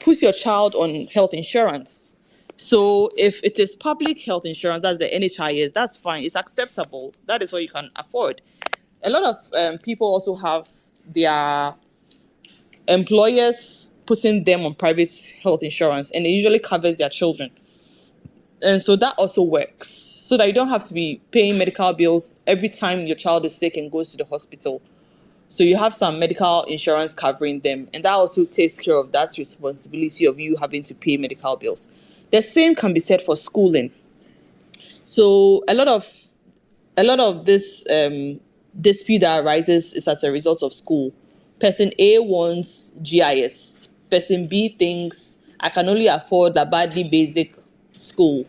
put your child on health insurance. So if it is public health insurance, that's the NHIS, that's fine. It's acceptable. That is what you can afford. A lot of people also have their employers putting them on private health insurance, and it usually covers their children. And so that also works, so that you don't have to be paying medical bills every time your child is sick and goes to the hospital. So you have some medical insurance covering them, and that also takes care of that responsibility of you having to pay medical bills. The same can be said for schooling. So a lot of this dispute that arises is as a result of school. Person A wants GIS. Person B thinks I can only afford a badly basic school.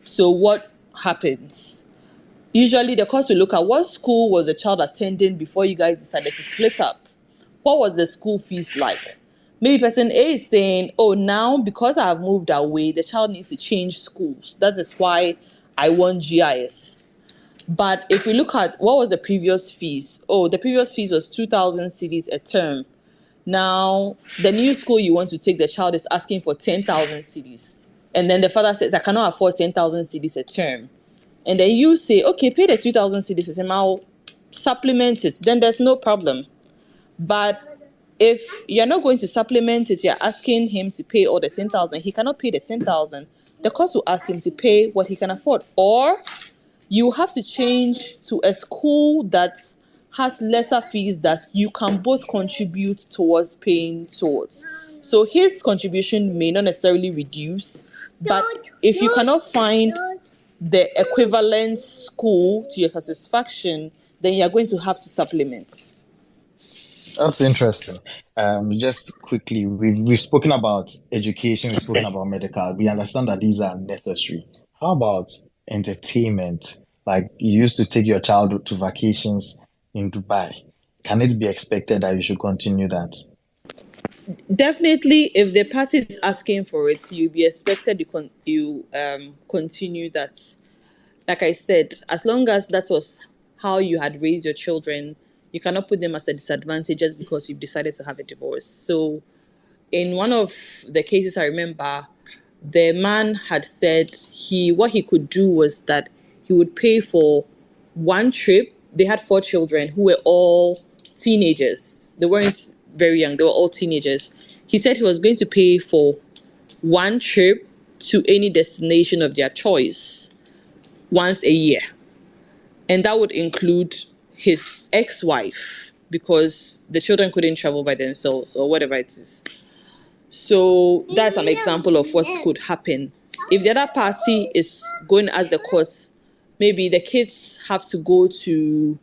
So what happens? Usually the course will look at what school was the child attending before you guys decided to split up. What was the school fees like? Maybe person A is saying, oh, now because I've moved away, the child needs to change schools. That is why I want GIS. But if we look at what was the previous fees, the previous fees was 2,000 cedis a term. Now, the new school you want to take, the child is asking for 10,000 cedis. And then the father says, I cannot afford 10,000 cedis a term. And then you say, okay, pay the 2,000 cedis a term, I'll supplement it. Then there's no problem. But if you're not going to supplement it, you're asking him to pay all the 10,000, he cannot pay the 10,000. The course will ask him to pay what he can afford. Or you have to change to a school that has lesser fees that you can both contribute towards paying towards. So his contribution may not necessarily reduce, but if you cannot find the equivalent school to your satisfaction, then you're going to have to supplement.
That's interesting. Just quickly, we've spoken about education, we've spoken about medical. We understand that these are necessary. How about entertainment? Like you used to take your child to vacations in Dubai. Can it be expected that you should continue that?
Definitely, if the party is asking for it, you'll be expected you continue that. Like I said, as long as that was how you had raised your children, you cannot put them as a disadvantage just because you've decided to have a divorce. So in one of the cases I remember, the man had said what he could do was that he would pay for one trip. They had 4 children who were all teenagers. They weren't very young, they were all teenagers. He said he was going to pay for one trip to any destination of their choice once a year. And that would include his ex-wife because the children couldn't travel by themselves or whatever it is. So that's an example of what could happen. If the other party is going to ask the courts, maybe the kids have to go to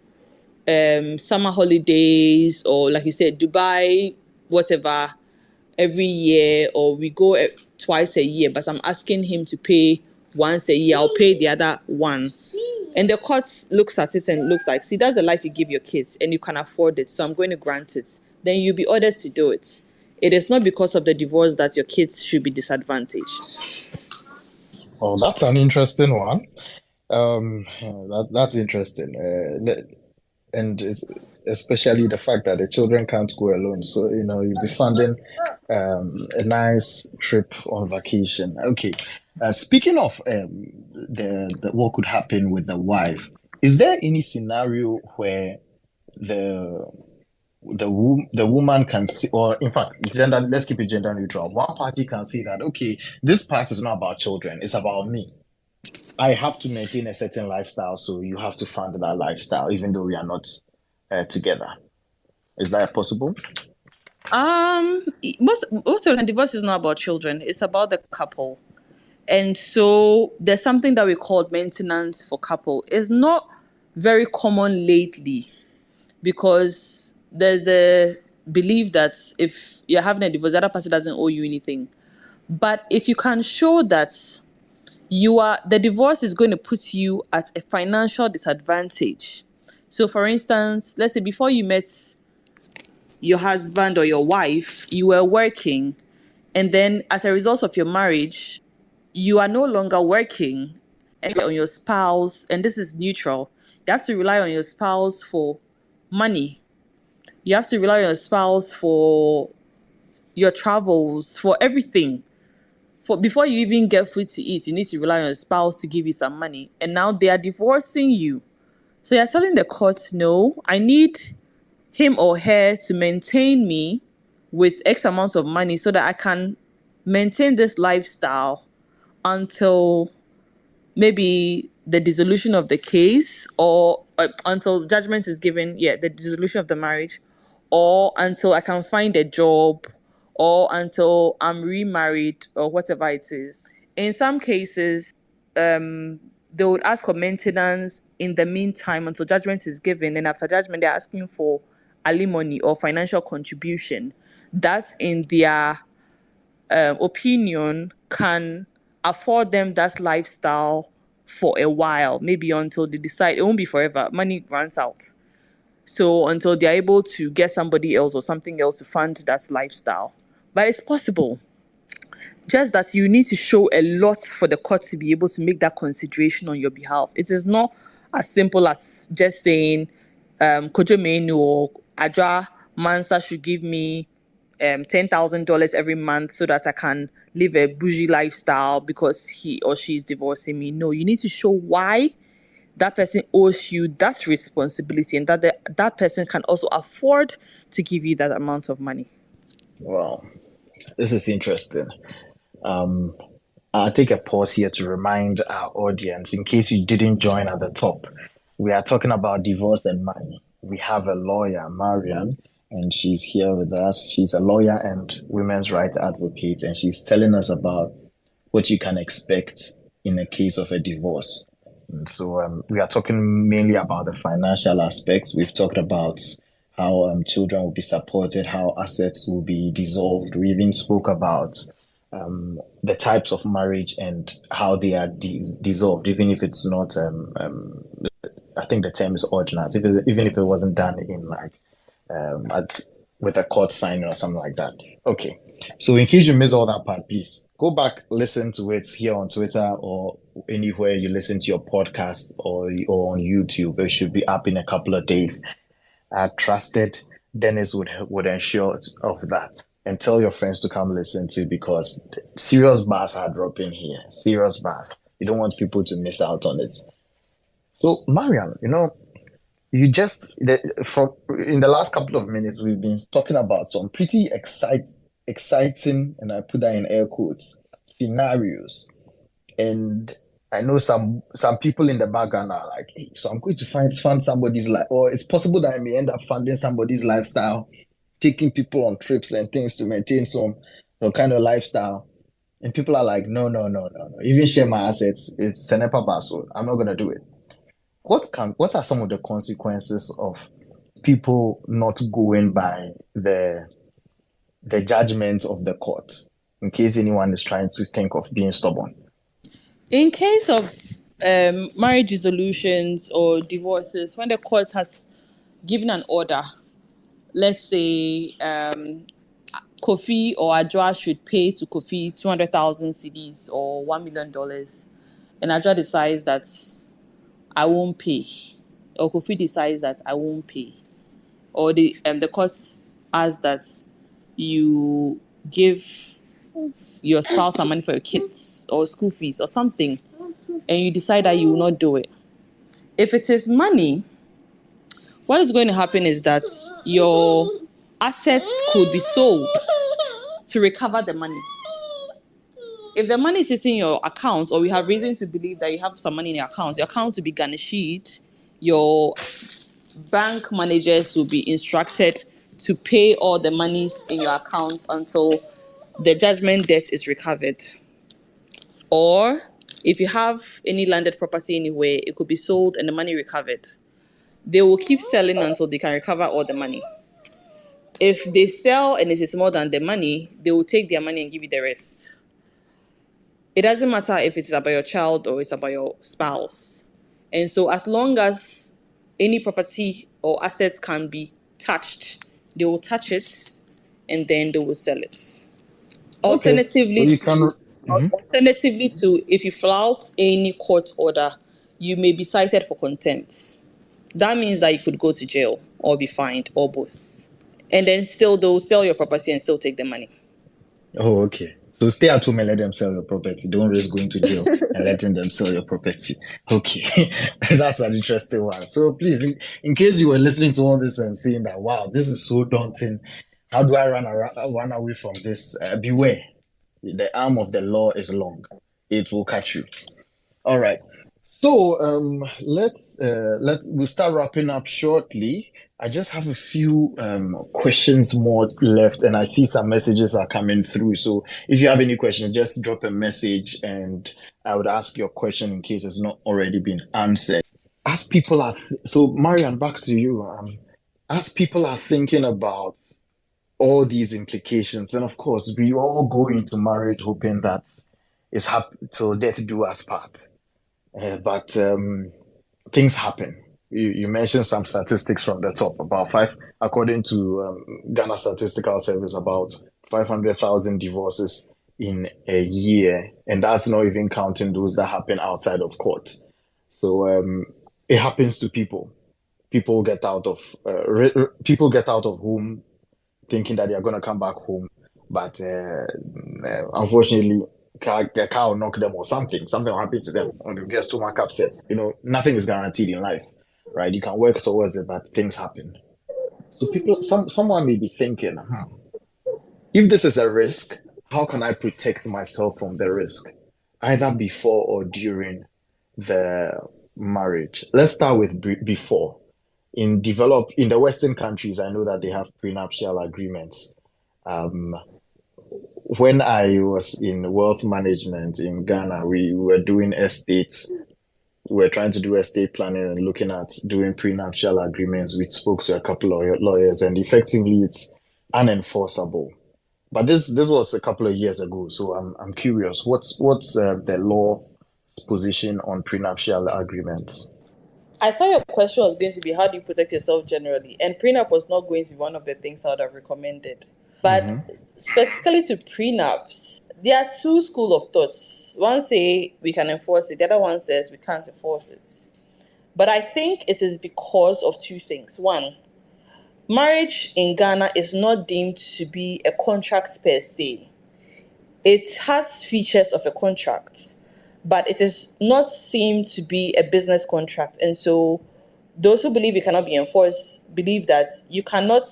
summer holidays or, like you said, Dubai, whatever, every year, or we go twice a year, but I'm asking him to pay once a year, I'll pay the other one. And the court looks at it and looks like, see, that's the life you give your kids and you can afford it, so I'm going to grant it. Then you'll be ordered to do it. It is not because of the divorce that your kids should be disadvantaged.
Oh, that's an interesting one. That's interesting. And especially the fact that the children can't go alone. So, you'll be funding a nice trip on vacation. Okay. Speaking of the what could happen with the wife, is there any scenario where the the woman can see, or in fact, gender, let's keep it gender neutral. One party can say that, okay, this part is not about children, it's about me. I have to maintain a certain lifestyle, so you have to fund that lifestyle, even though we are not together. Is that possible?
Most of the divorce is not about children, it's about the couple. And so there's something that we call maintenance for couple. It's not very common lately because there's a belief that if you're having a divorce, the other person doesn't owe you anything. But if you can show that the divorce is going to put you at a financial disadvantage. So for instance, let's say before you met your husband or your wife, you were working, and then as a result of your marriage, you are no longer working and on your spouse, and this is neutral. You have to rely on your spouse for money. You have to rely on your spouse for your travels, for everything. Before you even get food to eat, you need to rely on your spouse to give you some money. And now they are divorcing you. So you're telling the court, no, I need him or her to maintain me with X amounts of money so that I can maintain this lifestyle until maybe the dissolution of the case, or until judgment is given, the dissolution of the marriage, or until I can find a job, or until I'm remarried, or whatever it is. In some cases, they would ask for maintenance in the meantime until judgment is given. And after judgment, they're asking for alimony or financial contribution. That, in their opinion, can afford them that lifestyle for a while, maybe until they decide. It won't be forever. Money runs out. So until they're able to get somebody else or something else to fund that lifestyle. But it's possible. Just that you need to show a lot for the court to be able to make that consideration on your behalf. It is not as simple as just saying, Kojo Menu or Adra Mansa should give me $10,000 every month so that I can live a bougie lifestyle because he or she is divorcing me. No, you need to show why that person owes you that responsibility, and that that person can also afford to give you that amount of money.
Wow, this is interesting. I'll take a pause here to remind our audience, in case you didn't join at the top, we are talking about divorce and money. We have a lawyer, Marian, and she's here with us. She's a lawyer and women's rights advocate, and she's telling us about what you can expect in a case of a divorce. And so we are talking mainly about the financial aspects. We've talked about how children will be supported, how assets will be dissolved. We even spoke about the types of marriage and how they are dissolved, even if it's not, I think the term is ordinance, even if it wasn't done in with a court signing or something like that. Okay. So in case you missed all that part, please go back, listen to it here on Twitter or anywhere you listen to your podcast or on YouTube. It should be up in a couple of days. I trusted Dennis would ensure of that. And tell your friends to come listen to, because serious bars are dropping here. Serious bars. You don't want people to miss out on it. So, Mariam, you just in the last couple of minutes, we've been talking about some pretty exciting, and I put that in air quotes, scenarios. And I know some people in the background are like, hey, so I'm going to fund somebody's life, or it's possible that I may end up funding somebody's lifestyle, taking people on trips and things to maintain some kind of lifestyle. And people are like, no. Even share my assets, it's an epa, so I'm not gonna do it. What are some of the consequences of people not going by the judgment of the court, in case anyone is trying to think of being stubborn?
In case of marriage dissolutions or divorces, when the court has given an order, let's say Kofi or Adra should pay to Kofi 200,000 cedis or $1 million, and Adra decides that I won't pay, or Kofi decides that I won't pay, or the court asks that you give your spouse some money for your kids or school fees or something, and you decide that you will not do it. If it is money, what is going to happen is that your assets could be sold to recover the money. If the money is in your account, or we have reason to believe that you have some money in your account will be garnished. Your bank managers will be instructed to pay all the monies in your account until the judgment debt is recovered. Or if you have any landed property anywhere, it could be sold and the money recovered. They will keep selling until they can recover all the money. If they sell and it is more than the money, they will take their money and give you the rest. It doesn't matter if it's about your child or it's about your spouse. And so as long as any property or assets can be touched, they will touch it and then they will sell it. Alternatively, alternatively to if you flout any court order, you may be cited for contempt. That means that you could go to jail or be fined, or both. And then still they'll sell your property and still take the money.
Oh, okay. So stay at home and let them sell your property. Don't risk going to jail and letting them sell your property. Okay. That's an interesting one. So please, in case you were listening to all this and saying that, wow, this is so daunting, how do I run away from this? Beware. The arm of the law is long. It will catch you. All right. So we'll start wrapping up shortly. I just have a few questions more left, and I see some messages are coming through. So if you have any questions, just drop a message, and I would ask your question in case it's not already been answered. As people are, so Marian, back to you. As people are thinking about all these implications, and of course, we all go into marriage hoping that it's till death do us part. But things happen. You mentioned some statistics from the top, about five, according to Ghana Statistical Service, about 500,000 divorces in a year, and that's not even counting those that happen outside of court. So it happens to people. People get out of home thinking that they're gonna come back home, but unfortunately, the car will knock them or something. Something will happen to them, or they'll get stomach upset. Nothing is guaranteed in life, right? You can work towards it, but things happen. So someone may be thinking, if this is a risk, how can I protect myself from the risk, either before or during the marriage? Let's start with before. In the Western countries, I know that they have prenuptial agreements. Um, when I was in wealth management in Ghana, we were doing estates. We were trying to do estate planning and looking at doing prenuptial agreements. We spoke to a couple of lawyers, and effectively, it's unenforceable. But this was a couple of years ago, so I'm curious. What's the law's position on prenuptial agreements?
I thought your question was going to be how do you protect yourself generally, and prenup was not going to be one of the things I would have recommended. But specifically to prenups, there are two school of thoughts. One say we can enforce it, the other one says we can't enforce it. But I think it is because of two things. One, marriage in Ghana is not deemed to be a contract per se. It has features of a contract, but it is not seen to be a business contract. And so those who believe it cannot be enforced believe that you cannot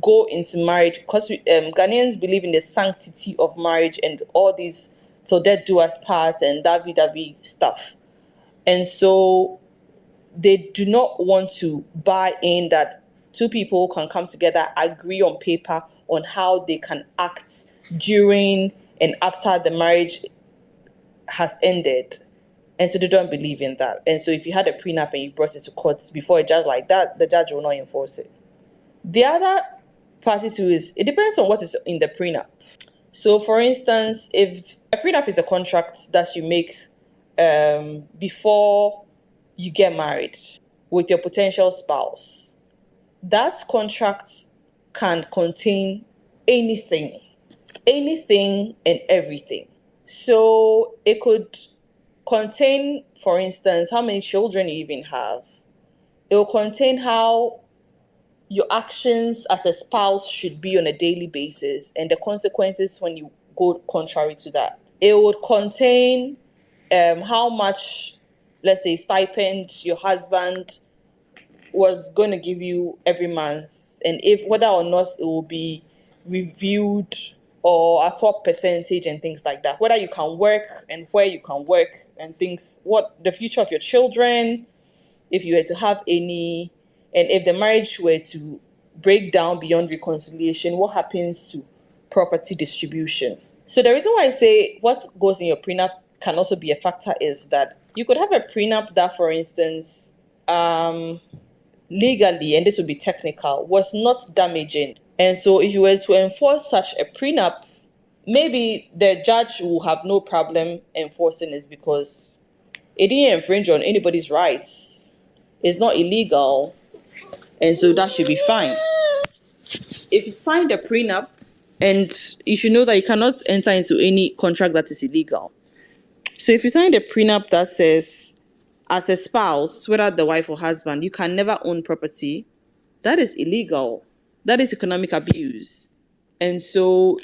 go into marriage because Ghanaians believe in the sanctity of marriage and all these till death do us part and davi stuff. And so they do not want to buy in that two people can come together, agree on paper on how they can act during and after the marriage has ended. And so they don't believe in that. And so if you had a prenup and you brought it to court before a judge like that, the judge will not enforce it. The other party too is it depends on what is in the prenup. So for instance, if a prenup is a contract that you make before you get married with your potential spouse, that contract can contain anything and everything. So it could contain, for instance, how many children you even have. It will contain how your actions as a spouse should be on a daily basis and the consequences when you go contrary to that. It would contain how much, let's say, stipend your husband was going to give you every month, and if whether or not it will be reviewed or a top percentage and things like that, whether you can work and where you can work and things, what the future of your children, if you were to have any, and if the marriage were to break down beyond reconciliation, what happens to property distribution? So the reason why I say what goes in your prenup can also be a factor is that you could have a prenup that, for instance, legally, and this would be technical, was not damaging. And so if you were to enforce such a prenup, maybe the judge will have no problem enforcing it because it didn't infringe on anybody's rights. It's not illegal. And so that should be fine. If you signed a prenup, and you should know that you cannot enter into any contract that is illegal. So if you signed a prenup that says, as a spouse, whether the wife or husband, you can never own property, that is illegal. That is economic abuse. And so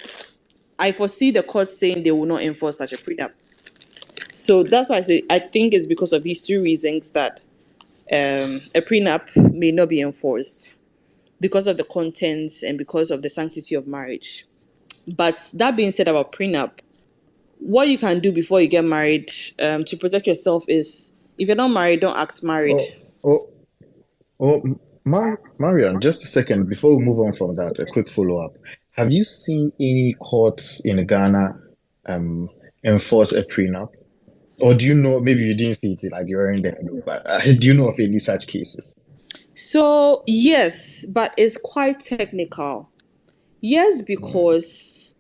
I foresee the court saying they will not enforce such a prenup. So that's why I say I think it's because of these two reasons that a prenup may not be enforced, because of the contents and because of the sanctity of marriage. But that being said about prenup, what you can do before you get married to protect yourself is, if you're not married, don't act married.
Oh, oh, Marian, just a second before we move on from that, a quick follow-up. Have you seen any courts in Ghana um enforce a prenup? Or do you know, maybe you didn't see it, like you weren't there, no, but do you know of any such cases?
So, yes, but it's quite technical. Yes,
Mm.
because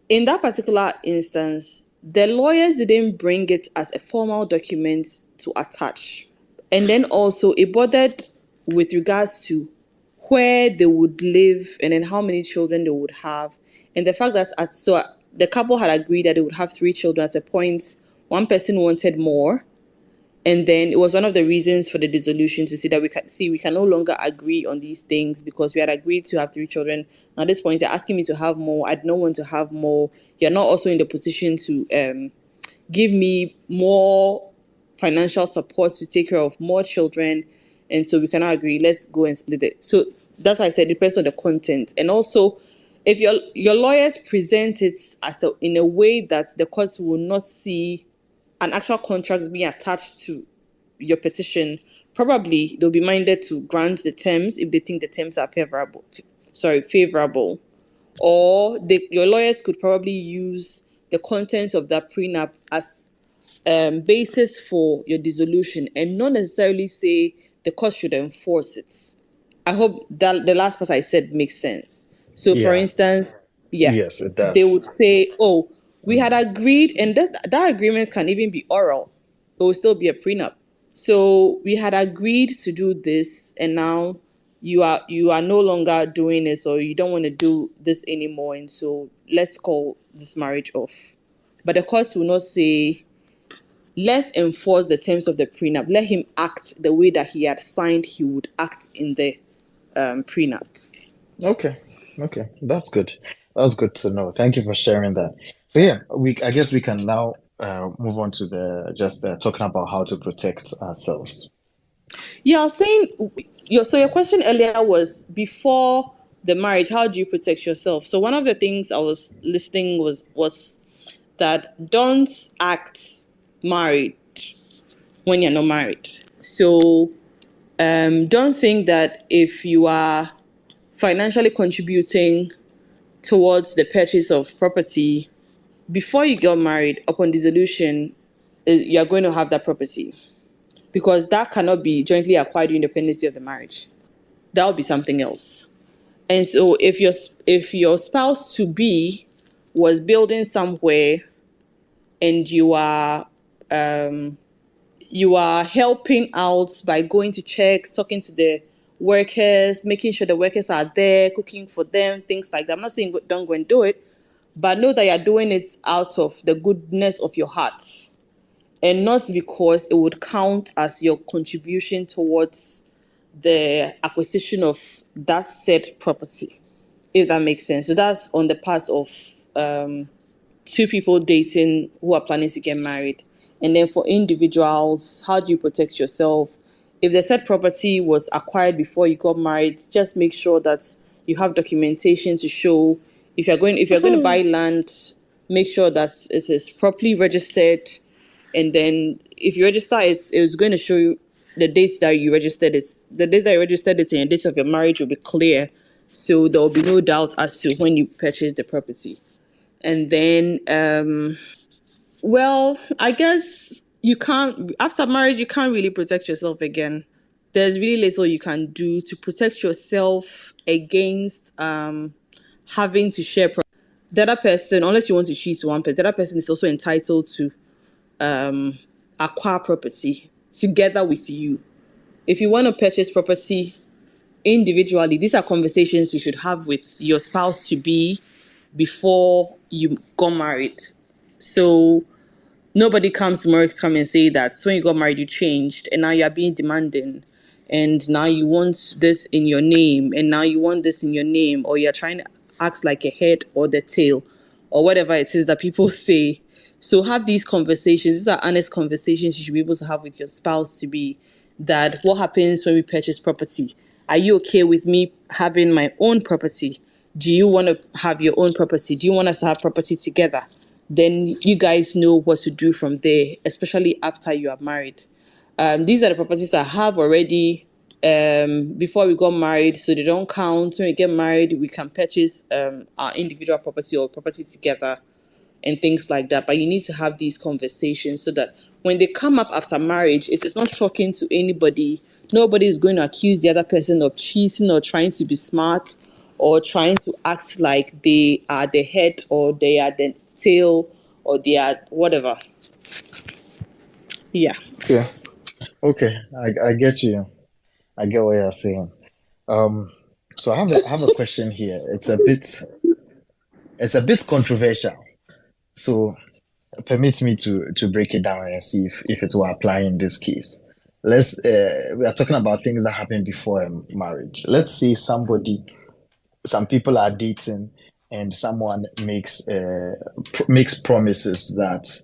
in that particular instance, the lawyers didn't bring it as a formal document to attach. And then also it bothered with regards to where they would live and then how many children they would have. And the fact that the couple had agreed that they would have 3 children. At a point, one person wanted more, and then it was one of the reasons for the dissolution, to see that we can no longer agree on these things because we had agreed to have 3 children. Now at this point you're asking me to have more. I don't want to have more. You're not also in the position to give me more financial support to take care of more children, and so we cannot agree. Let's go and split it. So that's why I said it depends on the content. And also, if your lawyers present it in a way that the courts will not see an actual contract being attached to your petition, probably they'll be minded to grant the terms if they think the terms are favorable. Or your lawyers could probably use the contents of that prenup as basis for your dissolution and not necessarily say the court should enforce it. I hope that the last part I said makes sense. So, for
Yeah,
instance, yeah,
yes, it
they would
does.
say, "Oh, we had
Mm.
agreed," and that agreement can even be oral. It will still be a prenup. So we had agreed to do this, and now you are no longer doing this, or you don't want to do this anymore, and so let's call this marriage off. But the courts will not say, let's enforce the terms of the prenup. Let him act the way that he had signed he would act in the prenup.
Okay, okay, that's good. That's good to know. Thank you for sharing that. So yeah, I guess we can now move on to the just talking about how to protect ourselves.
Yeah, I was saying, your question earlier was before the marriage, how do you protect yourself? So one of the things I was listening was that don't act married when you're not married. So don't think that if you are financially contributing towards the purchase of property before you get married, upon dissolution, you're going to have that property, because that cannot be jointly acquired during the pendency of the marriage. That will be something else. And so if your spouse to be was building somewhere, and you are helping out by going to check, talking to the workers, making sure the workers are there, cooking for them, things like that. I'm not saying don't go and do it, but know that you're doing it out of the goodness of your heart, and not because it would count as your contribution towards the acquisition of that said property, if that makes sense. So that's on the part of two people dating who are planning to get married. And then for individuals, how do you protect yourself? If the said property was acquired before you got married, just make sure that you have documentation to show. If you're going to buy land, make sure that it is properly registered. And then if you register it's going to show you the dates that you registered it. The dates that you registered it and the dates of your marriage will be clear. So there will be no doubt as to when you purchased the property. And then well, I guess you can't, after marriage, you can't really protect yourself again. There's really little you can do to protect yourself against having to share property. The other person, unless you want to cheat one person, the other person is also entitled to acquire property together with you. If you want to purchase property individually, these are conversations you should have with your spouse to be before you got married. So nobody comes tomorrow to come and say that, so when you got married you changed and now you're being demanding, and now you want this in your name, and now you want this in your name, or you're trying to act like a head or the tail, or whatever it is that people say. So have these conversations. These are honest conversations you should be able to have with your spouse, to be that, what happens when we purchase property? Are you okay with me having my own property? Do you want to have your own property? Do you want us to have property together? Then you guys know what to do from there, especially after you are married. These are the properties I have already before we got married, so they don't count. When we get married, we can purchase our individual property or property together and things like that. But you need to have these conversations so that when they come up after marriage, it is not shocking to anybody. Nobody is going to accuse the other person of cheating or trying to be smart or trying to act like they are the head or they are the tail or they are whatever. Yeah.
Okay, I get you. I get what you're saying. So I have a question here. It's a bit controversial. So permit me to break it down and see if it will apply in this case. We are talking about things that happen before marriage. Let's say some people are dating and someone makes promises that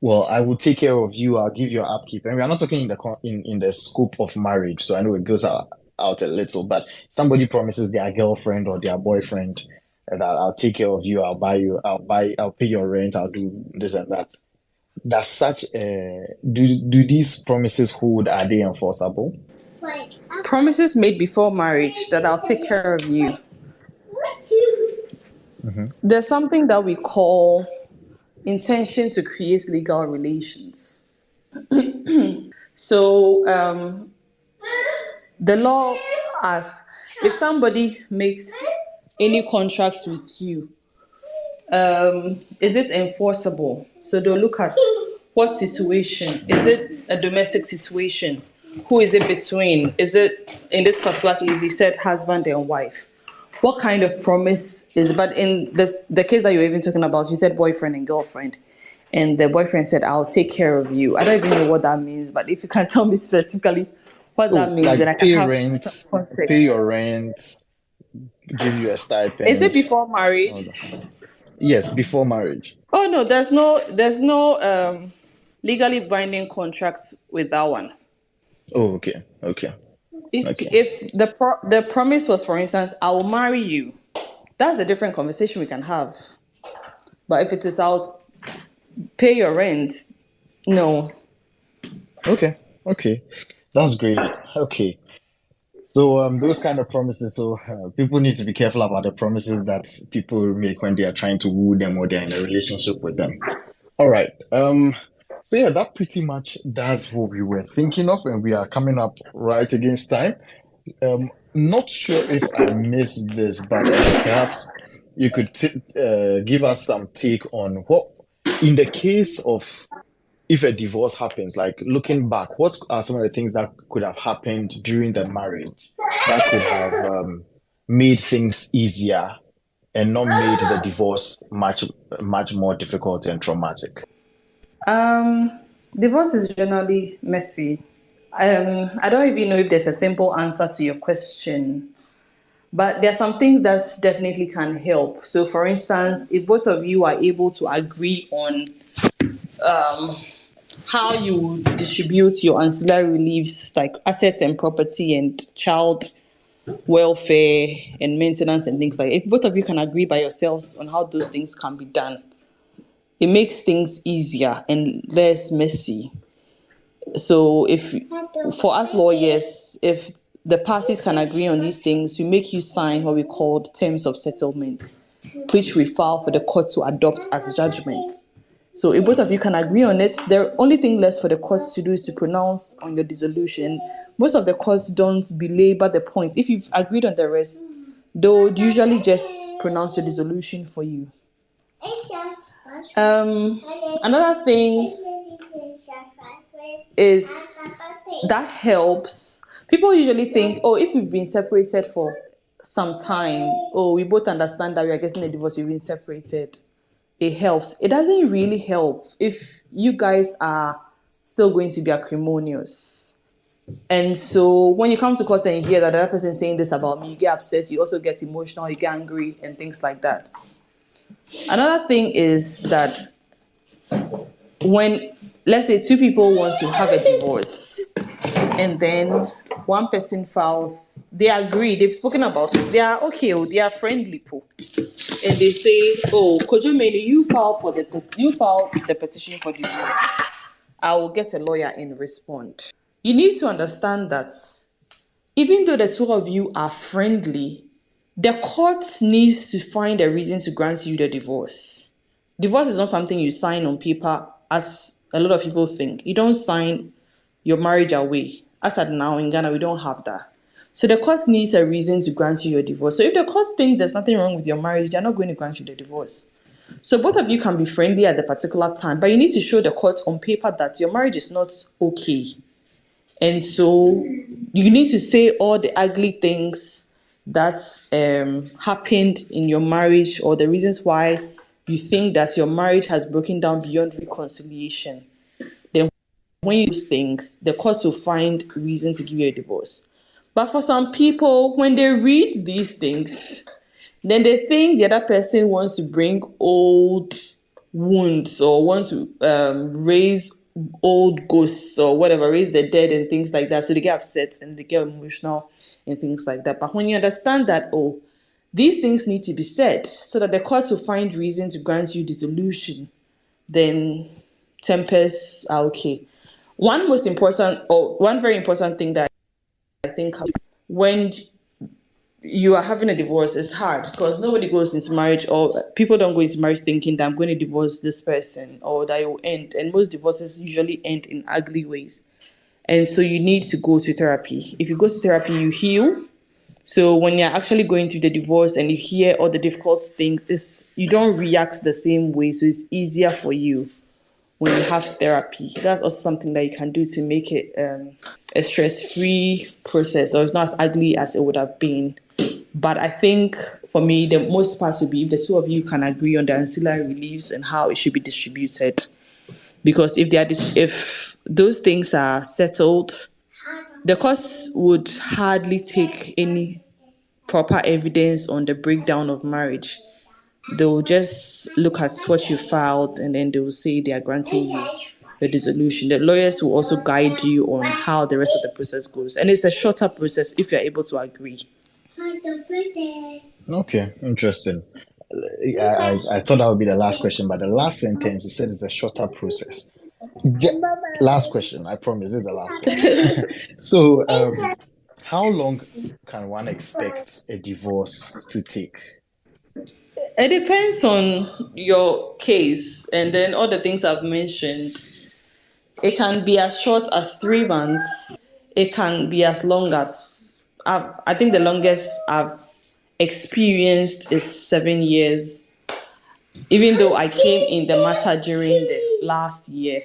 well, I will take care of you, I'll give you upkeep. And we are not talking in the scope of marriage, so I know it goes out a little, but somebody promises their girlfriend or their boyfriend that I'll take care of you, I'll pay your rent, I'll do this and that. Does do these promises hold? Are they enforceable?
Promises made before marriage that I'll take care of you.
Mm-hmm.
There's something that we call intention to create legal relations. So the law asks if somebody makes any contracts with you, is it enforceable? So they'll look at what situation. Is it a domestic situation? Who is it between? Is it, in this particular case, you said husband and wife? What kind of promise is it? But in the case that you're even talking about, you said boyfriend and girlfriend. And the boyfriend said, I'll take care of you. I don't even know what that means, but if you can tell me specifically what that
Oh,
means, then I
like
can have some
pay
context.
your rent, give you a
Is it
stipend,
before
all
marriage?
that. Yes, before marriage.
Oh no, there's no legally binding contracts with that one.
Oh, okay, okay, okay.
If the promise was, for instance, I will marry you, that's a different conversation we can have. But if it is I'll pay your rent, no.
Okay, okay. That's great. Okay. So those kind of promises, so people need to be careful about the promises that people make when they are trying to woo them or they're in a relationship with them. All right. So yeah, that pretty much does what we were thinking of, and we are coming up right against time. Not sure if I missed this, but perhaps you could give us some take on what, in the case of if a divorce happens, like looking back, what are some of the things that could have happened during the marriage that could have made things easier and not made the divorce much more difficult and traumatic?
Um, Divorce is generally messy. I don't even know if there's a simple answer to your question, but there are some things that definitely can help. So, for instance, if both of you are able to agree on how you distribute your ancillary leaves, like assets and property and child welfare and maintenance and things like that, if both of you can agree by yourselves on how those things can be done, it makes things easier and less messy. So if for us lawyers, if the parties can agree on these things, we make you sign what we call terms of settlement, which we file for the court to adopt as judgment. So if both of you can agree on it, the only thing left for the courts to do is to pronounce on your dissolution. Most of the courts don't belabor the point. If you've agreed on the rest, they would usually just pronounce your dissolution for you. Another thing is that helps. People usually think, oh, if we've been separated for some time, oh, we both understand that we are getting a divorce, we've been separated, it helps. It doesn't really help if you guys are still going to be acrimonious. And so when you come to court and you hear that the other person is saying this about me, you get upset, you also get emotional, you get angry, and things like that. Another thing is that when, let's say, two people want to have a divorce, and then one person files, they agree, they've spoken about it, they are okay, they are friendly people, and they say, oh, Kojo Mene, you file the petition for divorce, I will get a lawyer and respond. you need to understand that even though the two of you are friendly, the court needs to find a reason to grant you the divorce. Divorce is not something you sign on paper, as a lot of people think. You don't sign your marriage away. As at now in Ghana, we don't have that. So the court needs a reason to grant you your divorce. So if the court thinks there's nothing wrong with your marriage, they're not going to grant you the divorce. So both of you can be friendly at the particular time, but you need to show the court on paper that your marriage is not okay. And so you need to say all the ugly things that happened in your marriage, or the reasons why you think that your marriage has broken down beyond reconciliation. Then when you do those things, the court will find reason to give you a divorce. But for some people, when they read these things, then they think the other person wants to bring old wounds, or wants to raise old ghosts, or whatever, raise the dead and things like that. So they get upset and they get emotional and things like that. But when you understand that, oh, these things need to be said so that the court will find reason to grant you dissolution, then tempers are okay. One very important thing that I think when you are having a divorce is hard, because nobody goes into marriage, or people don't go into marriage thinking that I'm going to divorce this person or that it will end. And most divorces usually end in ugly ways. And so you need to go to therapy. If you go to therapy, you heal. So when you're actually going through the divorce and you hear all the difficult things, you don't react the same way. So it's easier for you when you have therapy. That's also something that you can do to make it a stress-free process, or it's not as ugly as it would have been. But I think for me, the most part would be if the two of you can agree on the ancillary reliefs and how it should be distributed. Because if those things are settled, the courts would hardly take any proper evidence on the breakdown of marriage. They'll just look at what you filed, and then they will say they are granting you the dissolution. The lawyers will also guide you on how the rest of the process goes. And it's a shorter process if you're able to agree.
Okay, interesting. I thought that would be the last question, but the last sentence, you said it's a shorter process. Last question, I promise, this is the last one. So, how long can one expect a divorce to take?
It depends on your case, and then all the things I've mentioned. It can be as short as 3 months. It can be as long as I think the longest I've experienced is 7 years. Even though I came in the matter during the last year,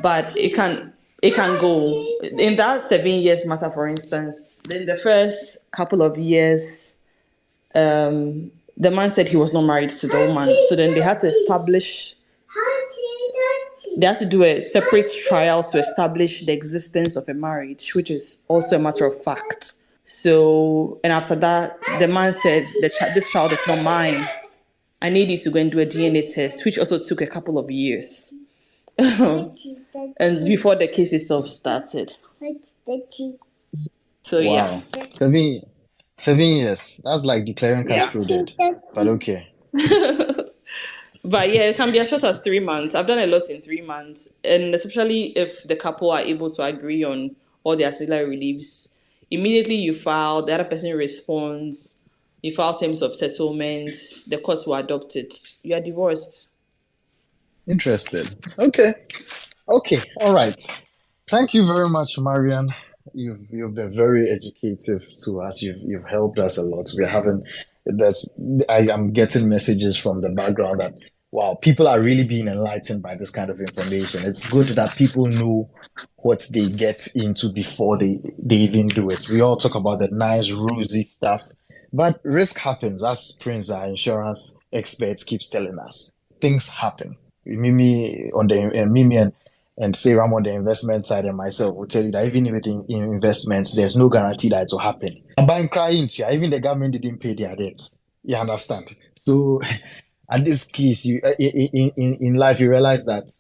but it can go in that 7 years matter. For instance, in the first couple of years, the man said he was not married to the woman, so then they had to do a separate trial to establish the existence of a marriage, which is also a matter of fact. So, and after that, the man said, this child is not mine. I need you to go and do a DNA test, which also took a couple of years. And before the case itself started. So,
Wow.
yeah.
7 years. That's like declaring Castro dead. But okay.
But yeah, it can be as short as 3 months. I've done a lot in 3 months. And especially if the couple are able to agree on all the ancillary reliefs. Immediately you file, the other person responds, you file terms of settlement, the courts will adopt it. You are divorced.
Interesting. Okay. All right. Thank you very much, Marian. You've been very educative to us. You've helped us a lot. I am getting messages from the background that wow, people are really being enlightened by this kind of information. It's good that people know what they get into before they even do it. We all talk about the nice rosy stuff, but risk happens, as Prince, our insurance experts, keeps telling us. Things happen. Mimi and Sarah on the investment side, and myself will tell you that even with in investments, there's no guarantee that it will happen. Buying crying, even the government didn't pay their debts. You understand? So, at this case, in life, you realize that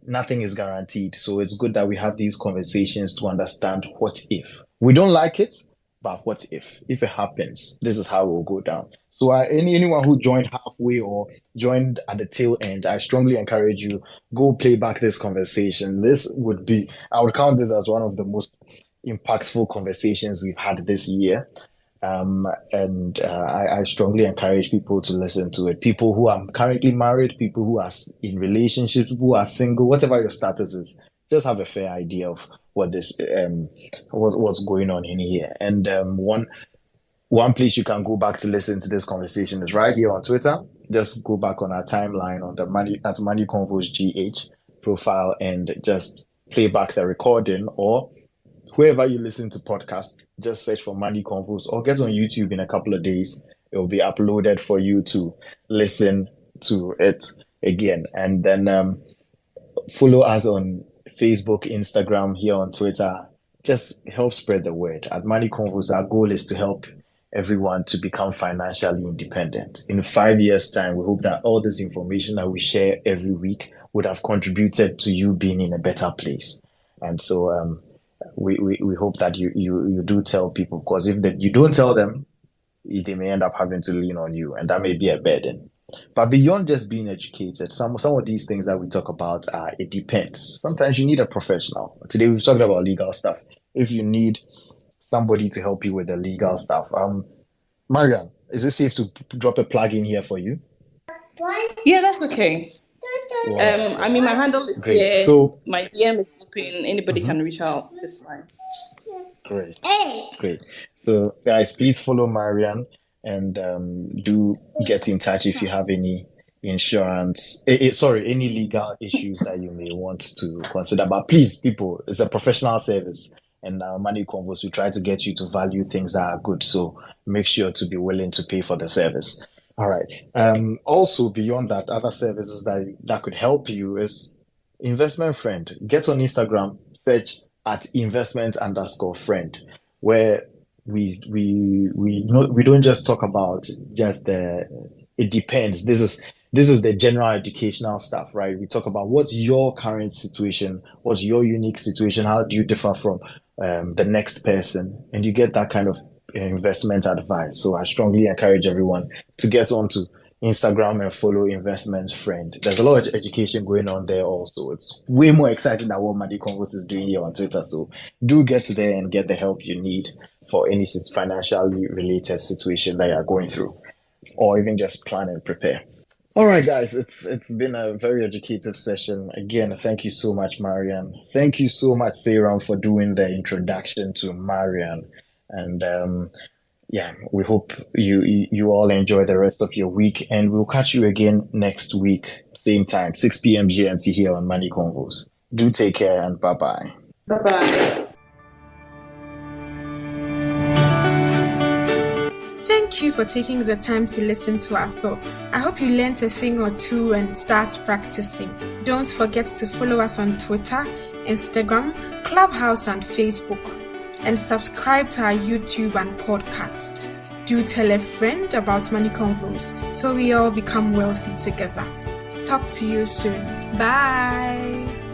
nothing is guaranteed. So it's good that we have these conversations to understand what if. We don't like it, but what if? If it happens, this is how it will go down. So anyone who joined halfway or joined at the tail end, I strongly encourage you, go play back this conversation. I would count this as one of the most impactful conversations we've had this year. And I strongly encourage people to listen to it. People who are currently married, people who are in relationships, people who are single, whatever your status is, just have a fair idea of what's going on in here. And one place you can go back to listen to this conversation is right here on Twitter. Just go back on our timeline on the Money Convos GH profile and just play back the recording, or wherever you listen to podcasts, just search for Money Convos or get on YouTube in a couple of days. It will be uploaded for you to listen to it again. And then follow us on Facebook, Instagram, here on Twitter. Just help spread the word. At Money Convos, our goal is to help everyone to become financially independent. In 5 years' time, we hope that all this information that we share every week would have contributed to you being in a better place. And so we hope that you do tell people, because if you don't tell them, they may end up having to lean on you, and that may be a burden. But beyond just being educated, some of these things that we talk about, it depends. Sometimes you need a professional. Today we've talked about legal stuff. If you need somebody to help you with the legal stuff, Marian, is it safe to drop a plug in here for you?
Yeah, that's okay.
Wow.
I mean, my handle is
Great.
here.
So
my DM is open. Anybody can reach out. It's fine.
great. So guys, please follow Marian and do get in touch if you have any insurance, any legal issues that you may want to consider. But please, people, it's a professional service, and Money Convos, we try to get you to value things that are good. So make sure to be willing to pay for the service. All right. Also, beyond that, other services that could help you is Investment Friend. Get on Instagram, search at investment_friend, where we don't just talk about just it depends. This is the general educational stuff, right? We talk about what's your current situation, what's your unique situation, how do you differ from the next person, and you get that kind of investment advice. So I strongly encourage everyone to get onto Instagram and follow Investment Friend. There's a lot of education going on there also. It's way more exciting than what Money Convos is doing here on Twitter. So do get there and get the help you need for any financially related situation that you're going through, or even just plan and prepare. All right, guys, it's been a very educative session. Again, thank you so much, Marian. Thank you so much, Seyram, for doing the introduction to Marian. And we hope you all enjoy the rest of your week, and we'll catch you again next week, same time, 6 p.m. GMT here on Money Convos. Do take care, and bye-bye.
Bye-bye.
Thank you for taking the time to listen to our thoughts. I hope you learned a thing or two and start practicing. Don't forget to follow us on Twitter, Instagram, Clubhouse, and Facebook. And subscribe to our YouTube and podcast. Do tell a friend about Money Convos so we all become wealthy together. Talk to you soon. Bye.